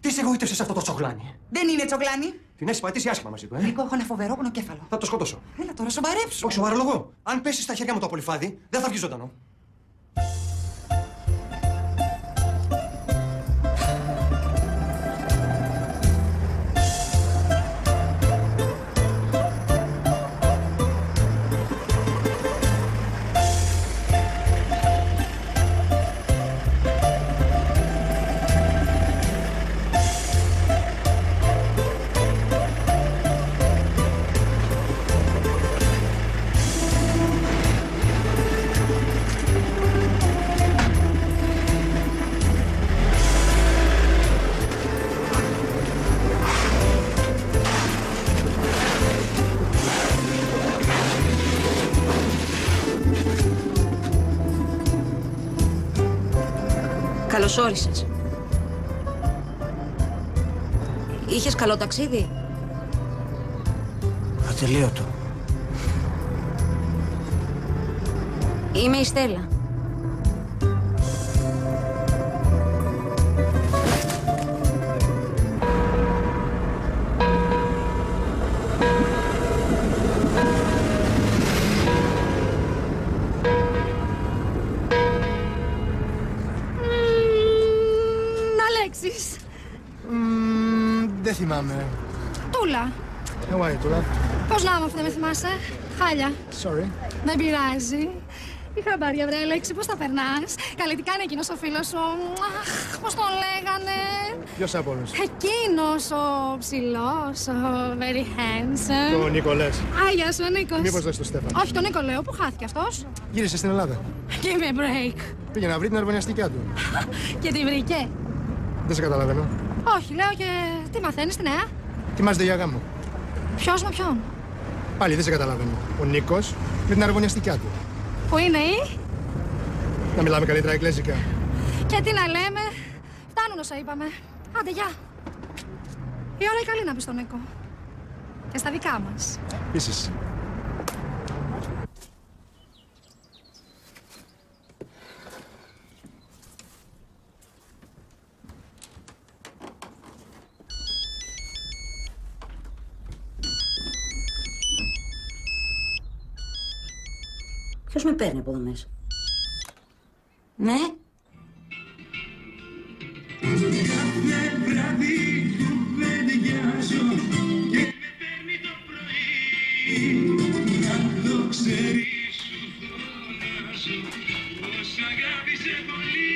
Speaker 1: Τι σε εγωίτευσε σε αυτό το τσογλάνι?
Speaker 3: Δεν είναι τσογλάνι.
Speaker 1: Την έχεις πατήσει άσχημα μαζί του,
Speaker 3: Νίκο, έχω ένα φοβερό πονοκέφαλο.
Speaker 1: Θα το σκοτώσω.
Speaker 3: Έλα τώρα, σοβαρέψου.
Speaker 1: Όχι, σοβαρολογώ. Αν πέσει στα χέρια μου το απολυφάδι, δεν θα βγει ζωντανό.
Speaker 2: Καλώς όρισες. Είχες καλό ταξίδι?
Speaker 8: Ατελείωτο.
Speaker 2: Είμαι η Στέλλα.
Speaker 15: Δεν θυμάμαι.
Speaker 4: Τούλα.
Speaker 15: Hawaii, Τούλα.
Speaker 4: Πώς να είμαι αφού δεν με θυμάσαι. Χάλια.
Speaker 15: Sorry.
Speaker 4: Δεν πειράζει. Η χαμπάρια, βρε Λέξη, πώς τα περνάς. Καλή, τι κάνει εκείνος ο φίλος σου. Αχ, πώς τον λέγανε.
Speaker 15: Ποιος από όλους?
Speaker 4: Εκείνος ο ψηλός, ο very handsome.
Speaker 15: Ο Νίκολες.
Speaker 4: Άγια σου, ο Νίκος.
Speaker 15: Μήπως δες το Στέφανο?
Speaker 4: Όχι, τον Νίκο λέω. Πού χάθηκε αυτός?
Speaker 15: Γύρισε στην Ελλάδα.
Speaker 4: Give me a break.
Speaker 15: Πήγε να βρει την αρβωνιαστικιά του.
Speaker 4: Και τη βρήκε.
Speaker 15: Δεν σε καταλαβαίνω.
Speaker 4: Όχι, λέω και τι μαθαίνεις, τη νέα.
Speaker 15: Ετοιμάζεται για γάμο.
Speaker 4: Ποιος με ποιον?
Speaker 15: Πάλι δεν σε καταλαβαίνω. Ο Νίκος με την αρβωνιαστικιά του.
Speaker 4: Πού είναι η?
Speaker 15: Να μιλάμε καλύτερα εγγλέζικα.
Speaker 4: Και τι να λέμε. Φτάνουν όσα είπαμε. Άντε, γεια. Η ώρα είναι καλή να πει στον Νίκο. Και στα δικά μας.
Speaker 15: Επίσης.
Speaker 2: Ποιος με παίρνει από εδώ μέσα? Ναι.
Speaker 7: Κάθε βράδυ κουβεντιάζω και με παίρνει το πρωί. Να το ξέρεις σου φωνάζω πως αγάπησε πολύ.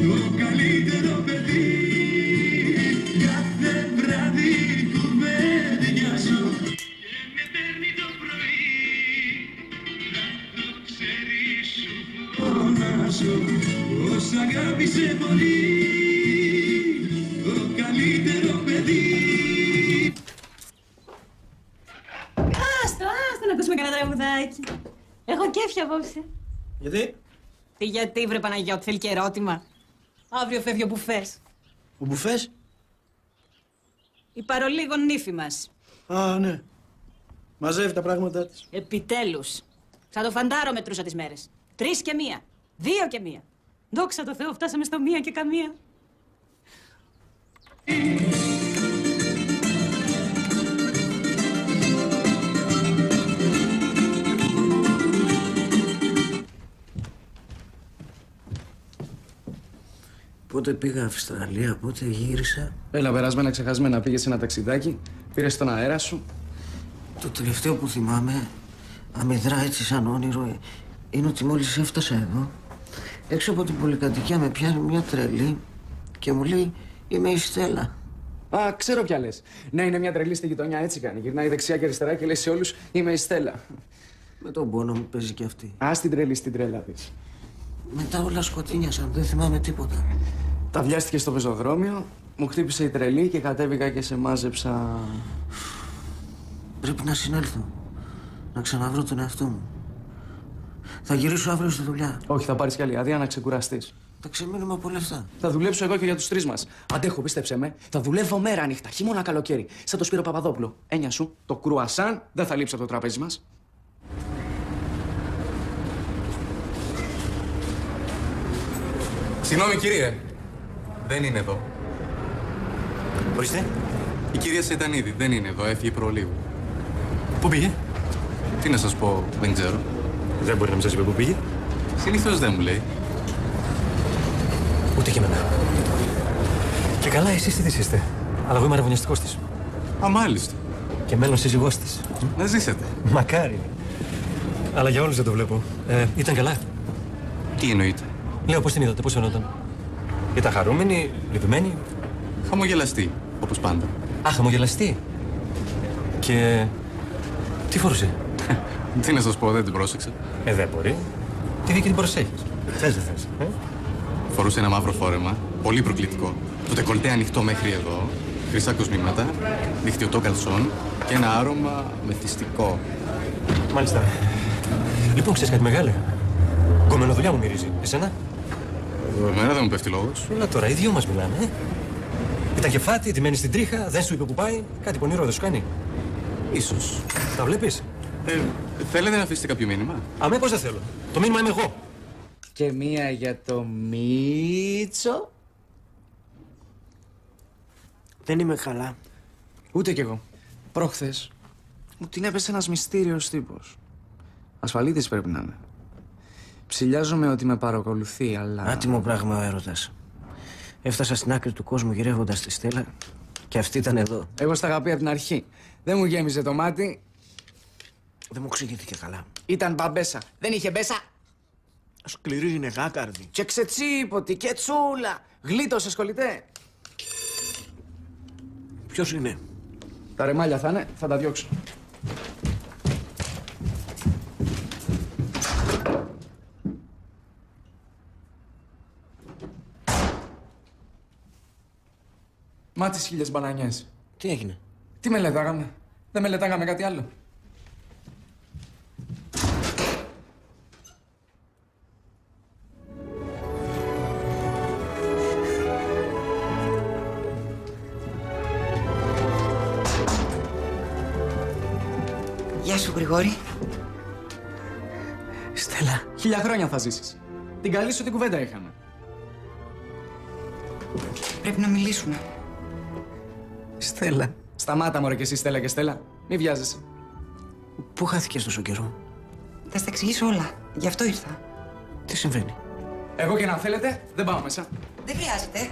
Speaker 7: Το καλύτερο παιδί. Κάθε βράδυ κουβεντιάζω και με παίρνει το πρωί. Να το ξέρεις σου φωνάζω πως αγάπησε πολύ. Το καλύτερο παιδί.
Speaker 16: Άστο να ακούσουμε κανένα τραγουδάκι. Έχω κέφια απόψε.
Speaker 17: Γιατί?
Speaker 16: Γιατί βρε Παναγιώτη, θέλει και ερώτημα. Αύριο φεύγει ο μπουφές.
Speaker 17: Ο μπουφές?
Speaker 16: Η παρολίγο νύφη μας.
Speaker 17: Α, ναι. Μαζεύει τα πράγματά της.
Speaker 16: Επιτέλους. Σαν το φαντάρο μετρούσα τις μέρες. 3 και 1. 2 και 1. Δόξα τω Θεώ, φτάσαμε στο 1 και καμία.
Speaker 8: Πότε πήγα Αυστραλία, πότε γύρισα.
Speaker 5: Έλα, περασμένα ξεχασμένα. Πήγες σε ένα ταξιδάκι, πήρες τον αέρα σου.
Speaker 8: Το τελευταίο που θυμάμαι, αμυδρά έτσι σαν όνειρο, είναι ότι μόλις έφτασα εδώ, έξω από την πολυκατοικία με πιάνει μια τρελή και μου λέει «Είμαι η Στέλλα».
Speaker 5: Α, ξέρω ποια λες. Ναι, είναι μια τρελή στη γειτονιά, έτσι κάνει. Γυρνάει δεξιά και αριστερά και λέει σε όλους «Είμαι η Στέλλα».
Speaker 8: Με τον πόνο μου παίζει και αυτή.
Speaker 5: Α, την τρελή στην τρέλα της.
Speaker 8: Μετά όλα σκοτίνιασαν, δεν θυμάμαι τίποτα.
Speaker 5: Τα βιάστηκε στο πεζοδρόμιο, μου χτύπησε η τρελή και κατέβηκα και σε μάζεψα.
Speaker 8: Πρέπει να συνέλθω. Να ξαναβρω τον εαυτό μου. Θα γυρίσω αύριο στη δουλειά.
Speaker 5: Όχι, θα πάρεις κι άλλη άδεια να ξεκουραστείς.
Speaker 8: Θα ξεμείνουμε από λεφτά.
Speaker 5: Θα δουλέψω εγώ και για τους 3 μας. Αντέχω, πίστεψε με. Θα δουλεύω μέρα νύχτα, χειμώνα καλοκαίρι. Σαν το Σπύρο Παπαδόπουλο. Έννοια σου, το κρουασάν δεν θα λείψει από το τραπέζι μας.
Speaker 9: Συγγνώμη, κύριε. Δεν είναι εδώ.
Speaker 1: Ορίστε.
Speaker 9: Η κυρία Σετανίδη δεν είναι εδώ, έφυγε προλίγου.
Speaker 1: Πού πήγε?
Speaker 9: Τι να σας πω, δεν ξέρω.
Speaker 1: Δεν μπορεί να μην σας είπε πού πήγε.
Speaker 9: Συνήθως δεν μου λέει.
Speaker 1: Ούτε και εμένα. Και καλά, εσείς τι της είστε. Αλλά εγώ είμαι αραβωνιαστικός της.
Speaker 9: Α, μάλιστα.
Speaker 1: Και μέλλον σύζυγός της.
Speaker 9: Να ζήσετε.
Speaker 1: Μακάρι. Αλλά για όλους δεν το βλέπω. Ήταν καλά.
Speaker 9: Τι εννοείται?
Speaker 1: Λέω, πώς την είδατε, πώς φαινόταν? Ήταν χαρούμενη, λυπημένη.
Speaker 9: Χαμογελαστή, όπως πάντα.
Speaker 1: Α, χαμογελαστή. Και τι φορούσε?
Speaker 9: Τι να σας πω, δεν την πρόσεξα.
Speaker 1: Δεν μπορεί. Τι δίκη την προσέχεις? Θες, δεν θες.
Speaker 9: Φορούσε ένα μαύρο φόρεμα, πολύ προκλητικό. Το τεκολτέ ανοιχτό μέχρι εδώ, χρυσά κοσμήματα, δικτυωτό καλσόν και ένα άρωμα μεθυστικό.
Speaker 1: Μάλιστα. Λοιπόν, ξέρεις κάτι μεγάλο? Κομμενοδουλειά μου μυρίζει. Εσένα?
Speaker 9: Εμένα δεν μου πέφτει λόγος.
Speaker 1: Έλα τώρα, οι δυο μας μιλάμε, Ήταν κεφάτη, τιμένη στην τρίχα, δεν σου είπε που πάει. Κάτι πονηρό δεν σου κάνει?
Speaker 9: Ίσως.
Speaker 1: Τα βλέπεις?
Speaker 9: Θέλετε να αφήσετε κάποιο μήνυμα?
Speaker 1: Αμέ, πώς δεν θέλω. Το μήνυμα είμαι εγώ.
Speaker 5: Και μία για το Μίτσο.
Speaker 17: Δεν είμαι καλά.
Speaker 5: Ούτε κι εγώ. Προχθές μου την έπεσε ένας μυστήριος τύπος. Ασφαλίτης πρέπει να είναι. Ψηλιάζομαι ότι με παρακολουθεί, αλλά...
Speaker 8: Άτιμο πράγμα ο έρωτας. Έφτασα στην άκρη του κόσμου γυρεύοντας τη Στέλλα και αυτή ήταν εδώ.
Speaker 5: Εγώ στα είχα πει από την αρχή. Δεν μου γέμιζε το μάτι.
Speaker 8: Δεν μου εξηγήθηκε καλά.
Speaker 5: Ήταν μπαμπέσα. Δεν είχε μπέσα.
Speaker 8: Σκληρή είναι, γάκαρδη.
Speaker 5: Και ξετσίποτη και τσούλα. Γλίτωσε, σκολιτέ.
Speaker 8: Ποιος είναι?
Speaker 5: Τα ρεμάλια θα είναι, θα τα διώξω. Μα τις 1000 μπανανιές.
Speaker 8: Τι έγινε?
Speaker 5: Τι μελετάγαμε? Δεν μελετάγαμε κάτι άλλο?
Speaker 3: Γεια σου, Γρηγόρη.
Speaker 8: Στέλλα.
Speaker 5: 1000 χρόνια θα ζήσεις. Την καλή σου την κουβέντα είχαμε.
Speaker 3: Πρέπει να μιλήσουμε.
Speaker 8: Στέλλα.
Speaker 5: Σταμάτα, μωρέ, και εσύ, Στέλλα και Στέλλα. Μη βιάζεσαι.
Speaker 8: Πού χάθηκες τόσο καιρό?
Speaker 3: Θα στα εξηγήσω όλα. Γι' αυτό ήρθα.
Speaker 8: Τι συμβαίνει?
Speaker 5: Εγώ και να θέλετε, δεν πάω μέσα.
Speaker 3: Δεν χρειάζεται.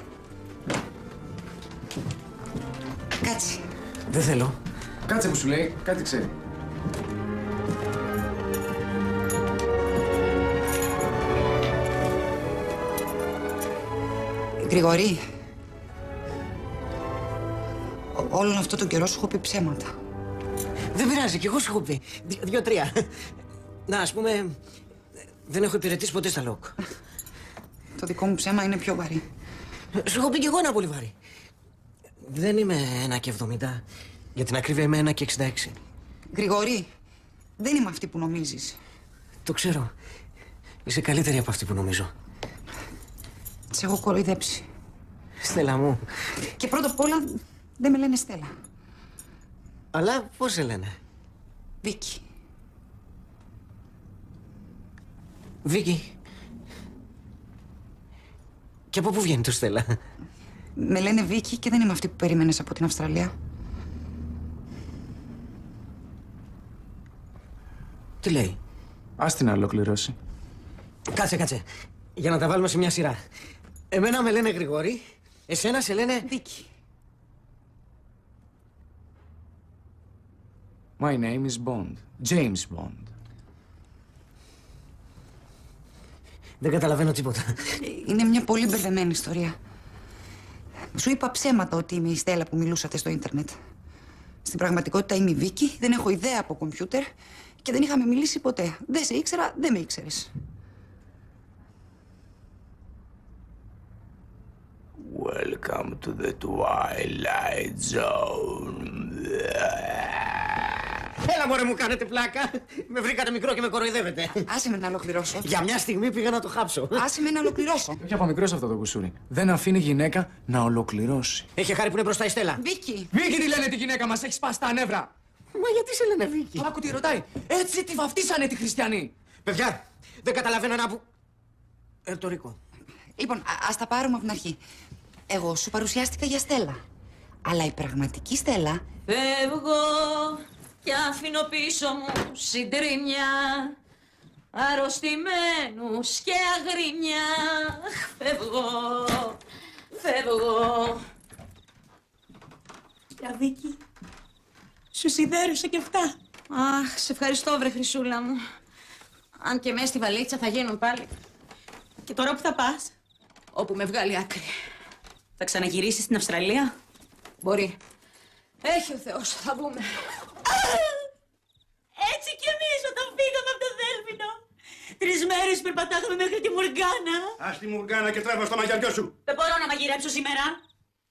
Speaker 3: Κάτσε.
Speaker 8: Δεν θέλω.
Speaker 5: Κάτσε που σου λέει, κάτι ξέρει.
Speaker 3: Γρηγορή, όλον αυτό τον καιρό σου έχω πει ψέματα.
Speaker 8: Δεν πειράζει, κι εγώ σου έχω πει. 2-3. Να, ας πούμε, δεν έχω υπηρετήσει ποτέ στα ΛΟΚ.
Speaker 3: Το δικό μου ψέμα είναι πιο βαρύ.
Speaker 8: Σου έχω πει κι εγώ ένα πολύ βαρύ. Δεν είμαι 1,70. Για την ακρίβεια είμαι 1,66.
Speaker 3: Γρηγορή, δεν είμαι αυτή που νομίζεις.
Speaker 8: Το ξέρω. Είσαι καλύτερη από αυτή που νομίζω.
Speaker 3: Σε έχω κοροϊδέψει.
Speaker 8: Στέλλα μου.
Speaker 3: Και πρώτα απ' όλα δεν με λένε Στέλλα.
Speaker 8: Αλλά πώς σε λένε?
Speaker 3: Βίκη.
Speaker 8: Βίκη. Και από πού βγαίνει το Στέλλα?
Speaker 3: Με λένε Βίκη και δεν είμαι αυτή που περίμενες από την Αυστραλία.
Speaker 8: Τι λέει?
Speaker 5: Ας την ολοκληρώσει.
Speaker 8: Κάτσε. Για να τα βάλουμε σε μια σειρά. Εμένα με λένε Γρηγόρη, εσένα σε λένε...
Speaker 3: Βίκη.
Speaker 5: My name is Bond. James Bond.
Speaker 8: Δεν καταλαβαίνω τίποτα.
Speaker 3: Είναι μια πολύ μπερδεμένη ιστορία. Σου είπα ψέματα ότι είμαι η Στέλλα που μιλούσατε στο ίντερνετ. Στην πραγματικότητα είμαι η Βίκη, δεν έχω ιδέα από κομπιούτερ και δεν είχαμε μιλήσει ποτέ. Δεν σε ήξερα, δεν με ήξερες.
Speaker 6: Welcome to the Twilight Zone.
Speaker 8: Έλα μωρέ, μου κάνετε πλάκα. Με βρήκατε μικρό και με κοροϊδεύετε.
Speaker 3: Άσε με να ολοκληρώσω.
Speaker 8: Για μια στιγμή πήγα να το χάψω.
Speaker 3: Άσε με να ολοκληρώσω.
Speaker 5: Όχι από μικρός αυτό το κουσούρι. Δεν αφήνει γυναίκα να ολοκληρώσει.
Speaker 8: Έχει χάρη που είναι μπροστά η Στέλλα.
Speaker 3: Βίκη.
Speaker 5: Βίκη τη λένε τη γυναίκα μας, έχει σπάσει τα νεύρα.
Speaker 8: Μα γιατί σε λένε Βίκη?
Speaker 5: Άκου τι ρωτάει. Έτσι τη βαφτίσανε τη χριστιανοί.
Speaker 8: Παιδιά, δεν καταλαβαίνω ένα που... Ερτορικό.
Speaker 3: Λοιπόν, ας τα πάρουμε από την αρχή. Εγώ σου παρουσιάστηκα για Στέλλα. Αλλά η πραγματική Στέλλα...
Speaker 16: Φεύγω και αφήνω πίσω μου συντρίμια αρρωστημένους και αγρίμια. Φεύγω. Για Βίκη, σου σιδέρουσα και αυτά. Αχ, σε ευχαριστώ βρε χρυσούλα μου. Αν και μέσα στη βαλίτσα θα γίνουν πάλι. Και τώρα που θα πας? Όπου με βγάλει άκρη. Θα ξαναγυρίσεις στην Αυστραλία? Μπορεί. Έχει ο Θεός, θα δούμε. Έτσι κι εμείς όταν φύγαμε από το Δέλφινο. 3 μέρες περπατάγαμε μέχρι τη Μουργάνα.
Speaker 6: Ας τη Μουργάνα και τρέβα στο μαγειριό σου.
Speaker 16: Δεν μπορώ να μαγειρέψω σήμερα.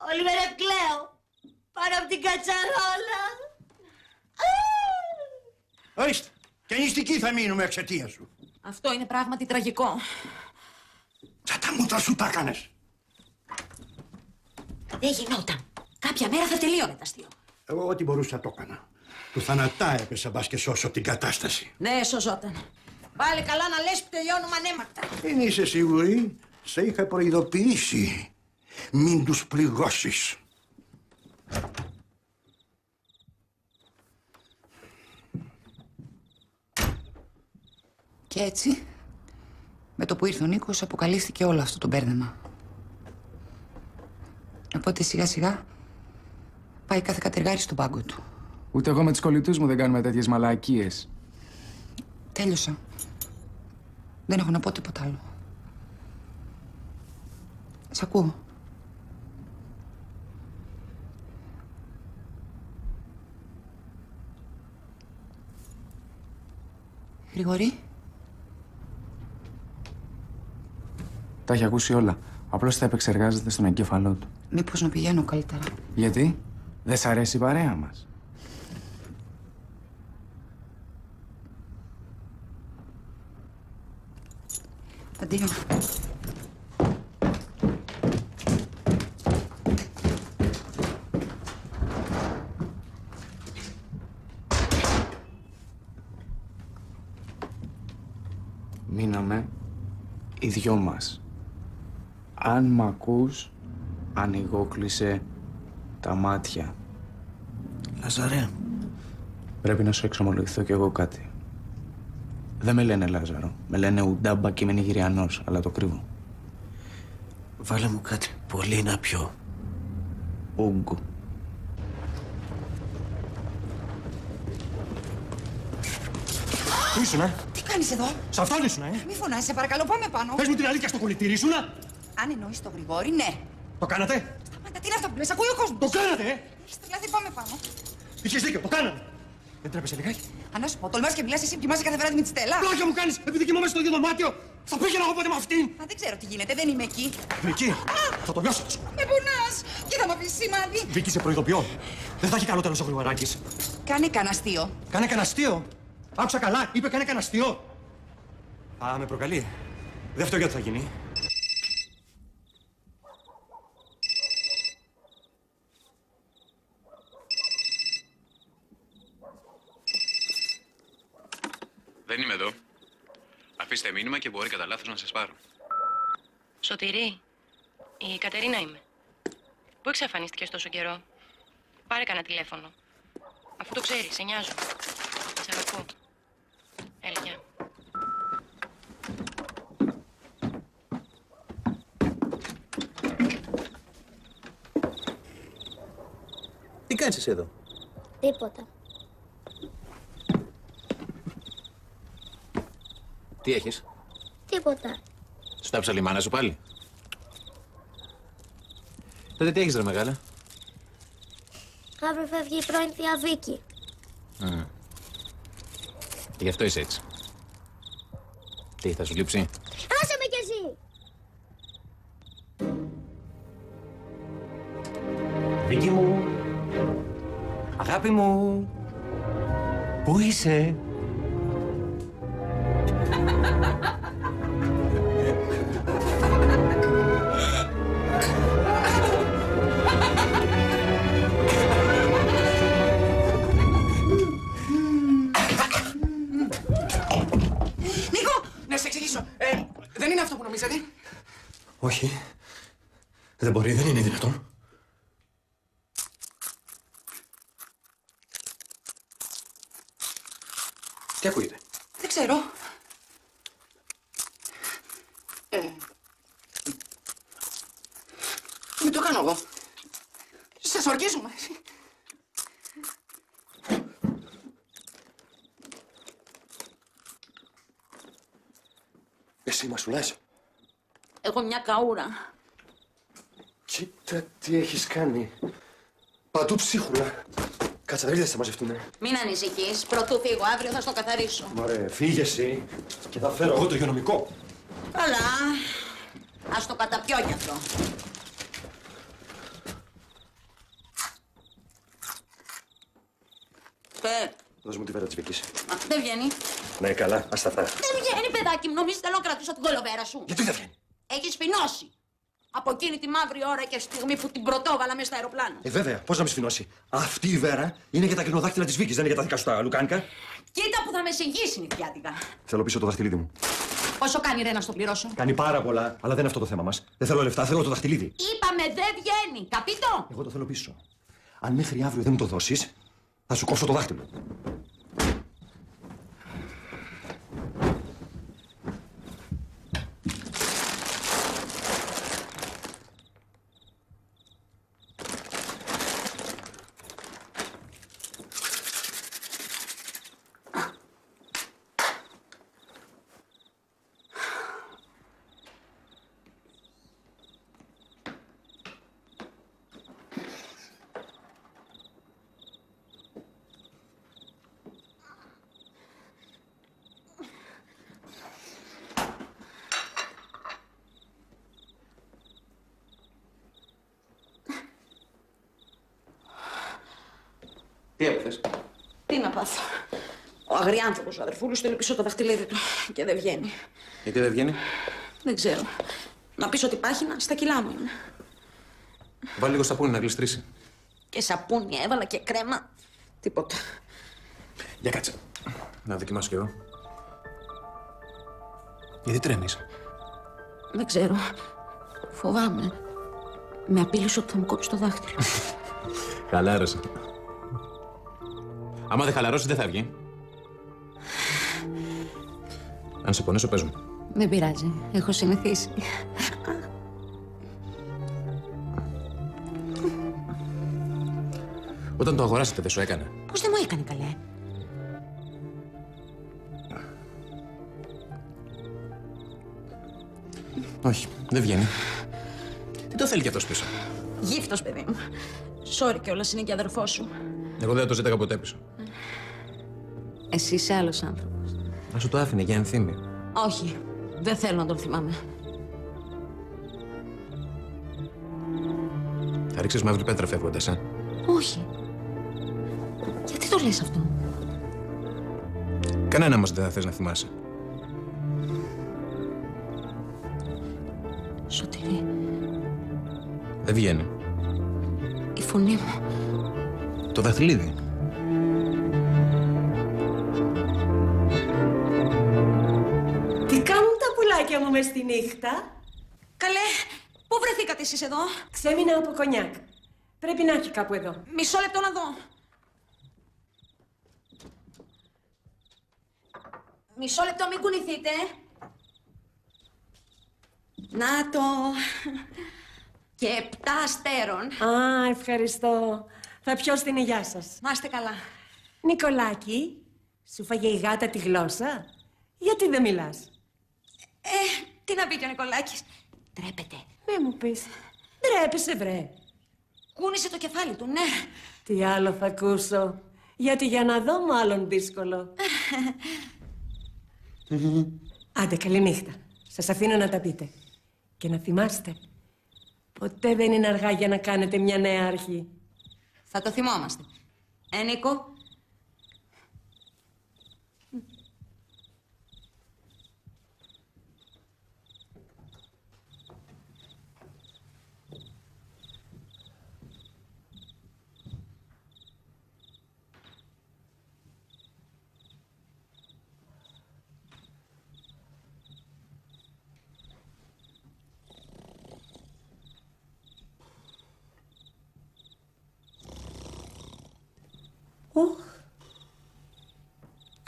Speaker 16: Όλη μέρα κλαίω. Πάνω από την κατσαρόλα.
Speaker 6: Ορίστε, και νηστικοί θα μείνουμε εξαιτίας σου.
Speaker 16: Αυτό είναι πράγματι τραγικό.
Speaker 6: Σαν τα μούτρα σου τα έκανες.
Speaker 16: Δεν γινόταν. Κάποια μέρα θα τελείωνε το αστείο.
Speaker 6: Εγώ ό,τι μπορούσα το έκανα. Του θανατά έπεσα μπας και σώσω την κατάσταση.
Speaker 16: Ναι, σωζόταν. Πάλι καλά να λες που τελειώνουμε ανέμακτα.
Speaker 6: Δεν είσαι σίγουρη. Σε είχα προειδοποιήσει. Μην τους πληγώσεις.
Speaker 3: Και έτσι, με το που ήρθε ο Νίκος, αποκαλύφθηκε όλο αυτό το μπέρδεμα. Οπότε σιγά σιγά πάει κάθε κατεργάρι στον πάγκο του.
Speaker 5: Ούτε εγώ με τους κολλητούς μου δεν κάνουμε τέτοιες μαλακίες.
Speaker 3: Τέλειωσα. Δεν έχω να πω τίποτα άλλο. Σ' ακούω. Γρηγορή.
Speaker 5: Τα έχει ακούσει όλα. Απλώς τα επεξεργάζεται στον εγκέφαλό του.
Speaker 3: Μήπως να πηγαίνω καλύτερα.
Speaker 5: Γιατί? Δεν σ' αρέσει η παρέα μας?
Speaker 3: Αντίο.
Speaker 5: Μείναμε οι δυο μας. Αν μ' ακούς, ανοιγόκλεισε τα μάτια.
Speaker 17: Λαζαρέ.
Speaker 5: Πρέπει να σου εξομολογηθώ κι εγώ κάτι. Δεν με λένε Λάζαρο. Με λένε Ουντάμπα και είμαι Νιγηριανός, αλλά το κρύβω.
Speaker 17: Βάλε μου κάτι πολύ να πιω.
Speaker 5: Ούγκο.
Speaker 1: Πού ήσουνα?
Speaker 3: Τι κάνεις εδώ?
Speaker 1: Σ' αυτόν ήσουνα,
Speaker 3: Μη φωνάζεις, σε παρακαλώ, πάμε πάνω.
Speaker 1: Πες μου την αλήθεια, στο κολλητήρι ήσουνα?
Speaker 3: Αν εννοείς το Γρηγόρη, ναι.
Speaker 1: Το κάνατε?
Speaker 3: Σταμάτα, τι είναι αυτό που λες, ακούει ο κόσμος.
Speaker 1: Το κάνατε,
Speaker 3: Έχεις τρελαθεί, πάμε πάνω.
Speaker 1: Είχες δίκιο, το κάνατε. Δεν τρέπεσαι λιγάκι?
Speaker 3: Αν να σου πω, τολμάς και μιλάς εσύ που κοιμάσαι κάθε βράδυ με τη Στέλλα.
Speaker 1: Πλάκια μου κάνεις, επειδή κοιμάμαι στο ίδιο δωμάτιο. Θα πήγαινα εγώ ποτέ με αυτήν.
Speaker 3: Μα δεν ξέρω τι γίνεται, δεν είμαι εκεί.
Speaker 1: Βίκυ, θα το λιώσω.
Speaker 3: Με πονάς και θα μου αφήσεις σημάδι.
Speaker 1: Βίκυ, σε προειδοποιώ. Δεν θα έχει καλό τέλος ο Γρηγοράκης.
Speaker 3: Κάνε κανένα αστείο.
Speaker 1: Κάνε κανένα αστείο. Άκουσα καλά, είπε κάνε κανένα αστείο. Α, με προκαλεί. Δεν φταίω γιατί θα γίνει.
Speaker 9: Δεν είμαι εδώ. Αφήστε μήνυμα και μπορεί κατά λάθος να σας πάρω.
Speaker 11: Σωτηρή, η Κατερίνα είμαι. Πού εξαφανίστηκες τόσο καιρό? Πάρε κανένα τηλέφωνο. Αφού το ξέρεις, σε νοιάζω. Σε αγαπώ. Έλα, γεια.
Speaker 17: Τι κάνεις εσύ εδώ?
Speaker 13: Τίποτα.
Speaker 12: Τι έχεις?
Speaker 13: Τίποτα.
Speaker 12: Σου τάψα η μάνα σου πάλι? Τότε τι έχεις ρε μεγάλα?
Speaker 13: Αύριο φεύγει η πρώην θεία Βίκη.
Speaker 12: Και γι' αυτό είσαι έτσι. Τι, θα σου λείψει?
Speaker 13: Άσε με κι εσύ!
Speaker 1: Βίκυ μου, αγάπη μου, πού είσαι?
Speaker 5: Νίκο, να σε εξηγήσω. Δεν είναι αυτό που νομίζετε.
Speaker 1: Όχι. Δεν μπορεί, δεν είναι δυνατόν. Τι ακούγεται?
Speaker 3: Δεν ξέρω.
Speaker 5: Μην το κάνω εγώ. Σας ορκίζουμε.
Speaker 1: Εσύ μας σουλάς.
Speaker 16: Έχω μια καούρα.
Speaker 1: Κοίτα τι έχεις κάνει. Παντού ψίχουλα. Κατσαρίδες θα μαζευτούνε.
Speaker 16: Μην ανησυχείς. Πρωτού φύγω, αύριο θα στο καθαρίσω.
Speaker 1: Μωρέ, φύγε εσύ και θα φέρω εγώ το υγειονομικό.
Speaker 16: Καλά. Ας το καταπιώ κι αυτό.
Speaker 1: Δώσ' μου τη βέρα της Βίκης.
Speaker 16: Δεν βγαίνει.
Speaker 1: Ναι, καλά, ας τα αυτά.
Speaker 16: Δεν βγαίνει, παιδάκι μου. Νομίζεις θέλω να κρατήσω την κολοβέρα σου.
Speaker 1: Γιατί δεν βγαίνει?
Speaker 16: Έχεις φινώσει. Από εκείνη τη μαύρη ώρα και στιγμή που την πρωτόβαλα μέσα στο αεροπλάνο.
Speaker 1: Βέβαια, πώς να με σφινώσει. Αυτή η βέρα είναι για τα κλινοδάκτυλα της Βίκης, δεν είναι για τα δικά σου τα λουκάνικα.
Speaker 16: Κοίτα που θα με συγγύσει νυχτιάτικα.
Speaker 1: Θέλω πίσω το δαχτυλίδι μου.
Speaker 16: Πόσο κάνει ρε να στο πληρώσω?
Speaker 1: Κάνει πάρα πολλά, αλλά δεν είναι αυτό το θέμα μας. Δεν θέλω λεφτά, θέλω το δαχτυλίδι.
Speaker 16: Είπαμε δεν βγαίνει. Καπίτο.
Speaker 1: Εγώ το θέλω πίσω. Αν μέχρι αύριο δεν μου το δώσεις, θα σου κόψω το δάχτυλο.
Speaker 5: Τι έπαθες?
Speaker 2: Τι να πάθω. Ο αγριάνθρωπος ο αδερφούλης θέλει πίσω το δαχτυλίδι του και δεν βγαίνει.
Speaker 5: Γιατί δεν βγαίνει?
Speaker 2: Δεν ξέρω. Να πεις ότι πάχυνα στα κιλά μου είναι.
Speaker 5: Βάλει λίγο σαπούνι να γλιστρήσει.
Speaker 2: Και σαπούνι έβαλα και κρέμα. Τίποτα.
Speaker 5: Για κάτσε. Να δοκιμάσω κι εγώ. Γιατί τρέμεις?
Speaker 2: Δεν ξέρω. Φοβάμαι. Με απείλησε ότι θα μου κόψει το δάχτυλο.
Speaker 5: Χαλάρωσε. Άμα δεν χαλαρώσει, δεν θα βγει. Αν σε πονέσω, πες μου.
Speaker 2: Δεν πειράζει. Έχω συνηθίσει.
Speaker 5: Όταν το αγοράσατε, δεν σου έκανε?
Speaker 2: Πώς δεν μου έκανε, καλέ.
Speaker 5: Όχι, δεν βγαίνει. Τι το θέλει κι αυτός πίσω?
Speaker 2: Γύφτος, παιδί μου. Sorry κιόλας, είναι και αδερφός σου.
Speaker 5: Εγώ δεν θα το ζήταγα ποτέ πίσω.
Speaker 2: Εσύ είσαι άλλος άνθρωπος.
Speaker 5: Να σου το άφηνε για ενθύμη.
Speaker 2: Όχι. Δεν θέλω να τον θυμάμαι.
Speaker 5: Θα ρίξεις μαύρη πέτρα φεύγοντας,
Speaker 2: Όχι. Γιατί το λες αυτό?
Speaker 5: Κανένα μας δεν θα θες να θυμάσαι.
Speaker 2: Σωτηρή,
Speaker 5: Δεν βγαίνει.
Speaker 2: η φωνή μου.
Speaker 5: Το δαχτυλίδι.
Speaker 10: Τι κάνουν τα πουλάκια μου μες στη νύχτα?
Speaker 2: Καλέ, πού βρεθήκατε εσείς εδώ?
Speaker 10: Ξέμεινα από κονιάκ. Πρέπει να έχει κάπου εδώ.
Speaker 2: Μισό λεπτό να δω. Μισό λεπτό, μην κουνηθείτε. Να το. Και 7 αστέρων.
Speaker 10: Α, ευχαριστώ. Θα πιω στην υγειά σας.
Speaker 2: Να είστε καλά.
Speaker 10: Νικολάκη, σου φάγε η γάτα τη γλώσσα? Γιατί δεν μιλάς?
Speaker 2: Τι να πει και ο Νικολάκης. Τρέπεται.
Speaker 10: Μη μου πεις. Ντρέπεσαι, βρε.
Speaker 2: Κούνησε το κεφάλι του, ναι.
Speaker 10: Τι άλλο θα ακούσω? Γιατί για να δω μάλλον δύσκολο. Άντε, καληνύχτα. Σας αφήνω να τα πείτε. Και να θυμάστε, ποτέ δεν είναι αργά για να κάνετε μια νέα αρχή.
Speaker 2: Θα το θυμόμαστε. Νίκο.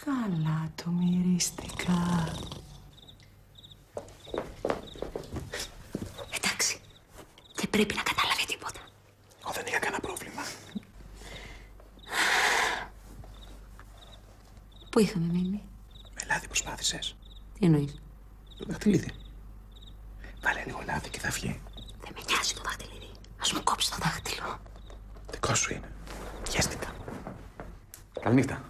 Speaker 10: Καλά το μυρίστηκα.
Speaker 2: Εντάξει. Δεν πρέπει να καταλάβει τίποτα.
Speaker 5: Εγώ δεν είχα κανένα πρόβλημα.
Speaker 2: Πού είχαμε μείνει?
Speaker 5: Με λάδι προσπάθησες.
Speaker 2: Τι εννοείς?
Speaker 5: Το δαχτυλίδι. Βάλε λίγο λάδι και θα βγει.
Speaker 2: Δεν με νοιάζει το δάχτυλιδί. Ας μου κόψει το δάχτυλο.
Speaker 5: Δικό σου είναι. Χαίστηκα. Καληνύχτα.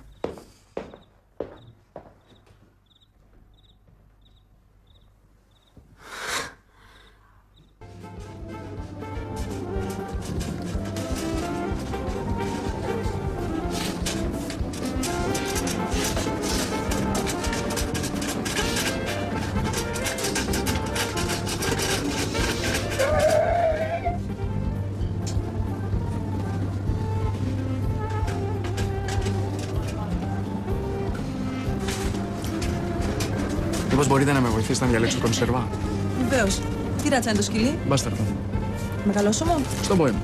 Speaker 5: Μήπως μπορείτε να με βοηθήσετε να διαλέξω κονσέρβα?
Speaker 14: Βεβαίως. Τι ράτσα είναι το σκυλί?
Speaker 5: Μπάσταρδο.
Speaker 14: Μεγαλόσωμο?
Speaker 5: Στον πόημα.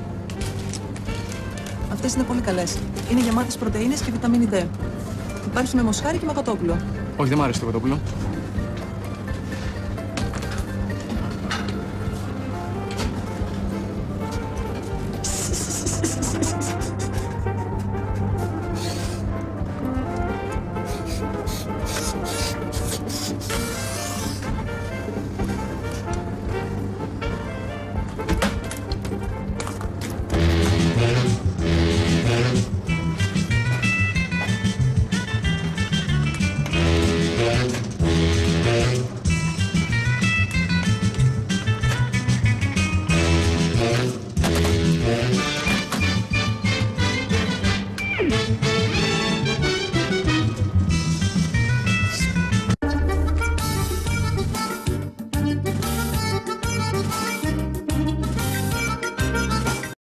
Speaker 14: Αυτές είναι πολύ καλές. Είναι γεμάτες πρωτεΐνες και βιταμίνη D. Υπάρχει με μοσχάρι και με κοτόπουλο.
Speaker 9: Όχι, δεν μ' άρεσε το κοτόπουλο.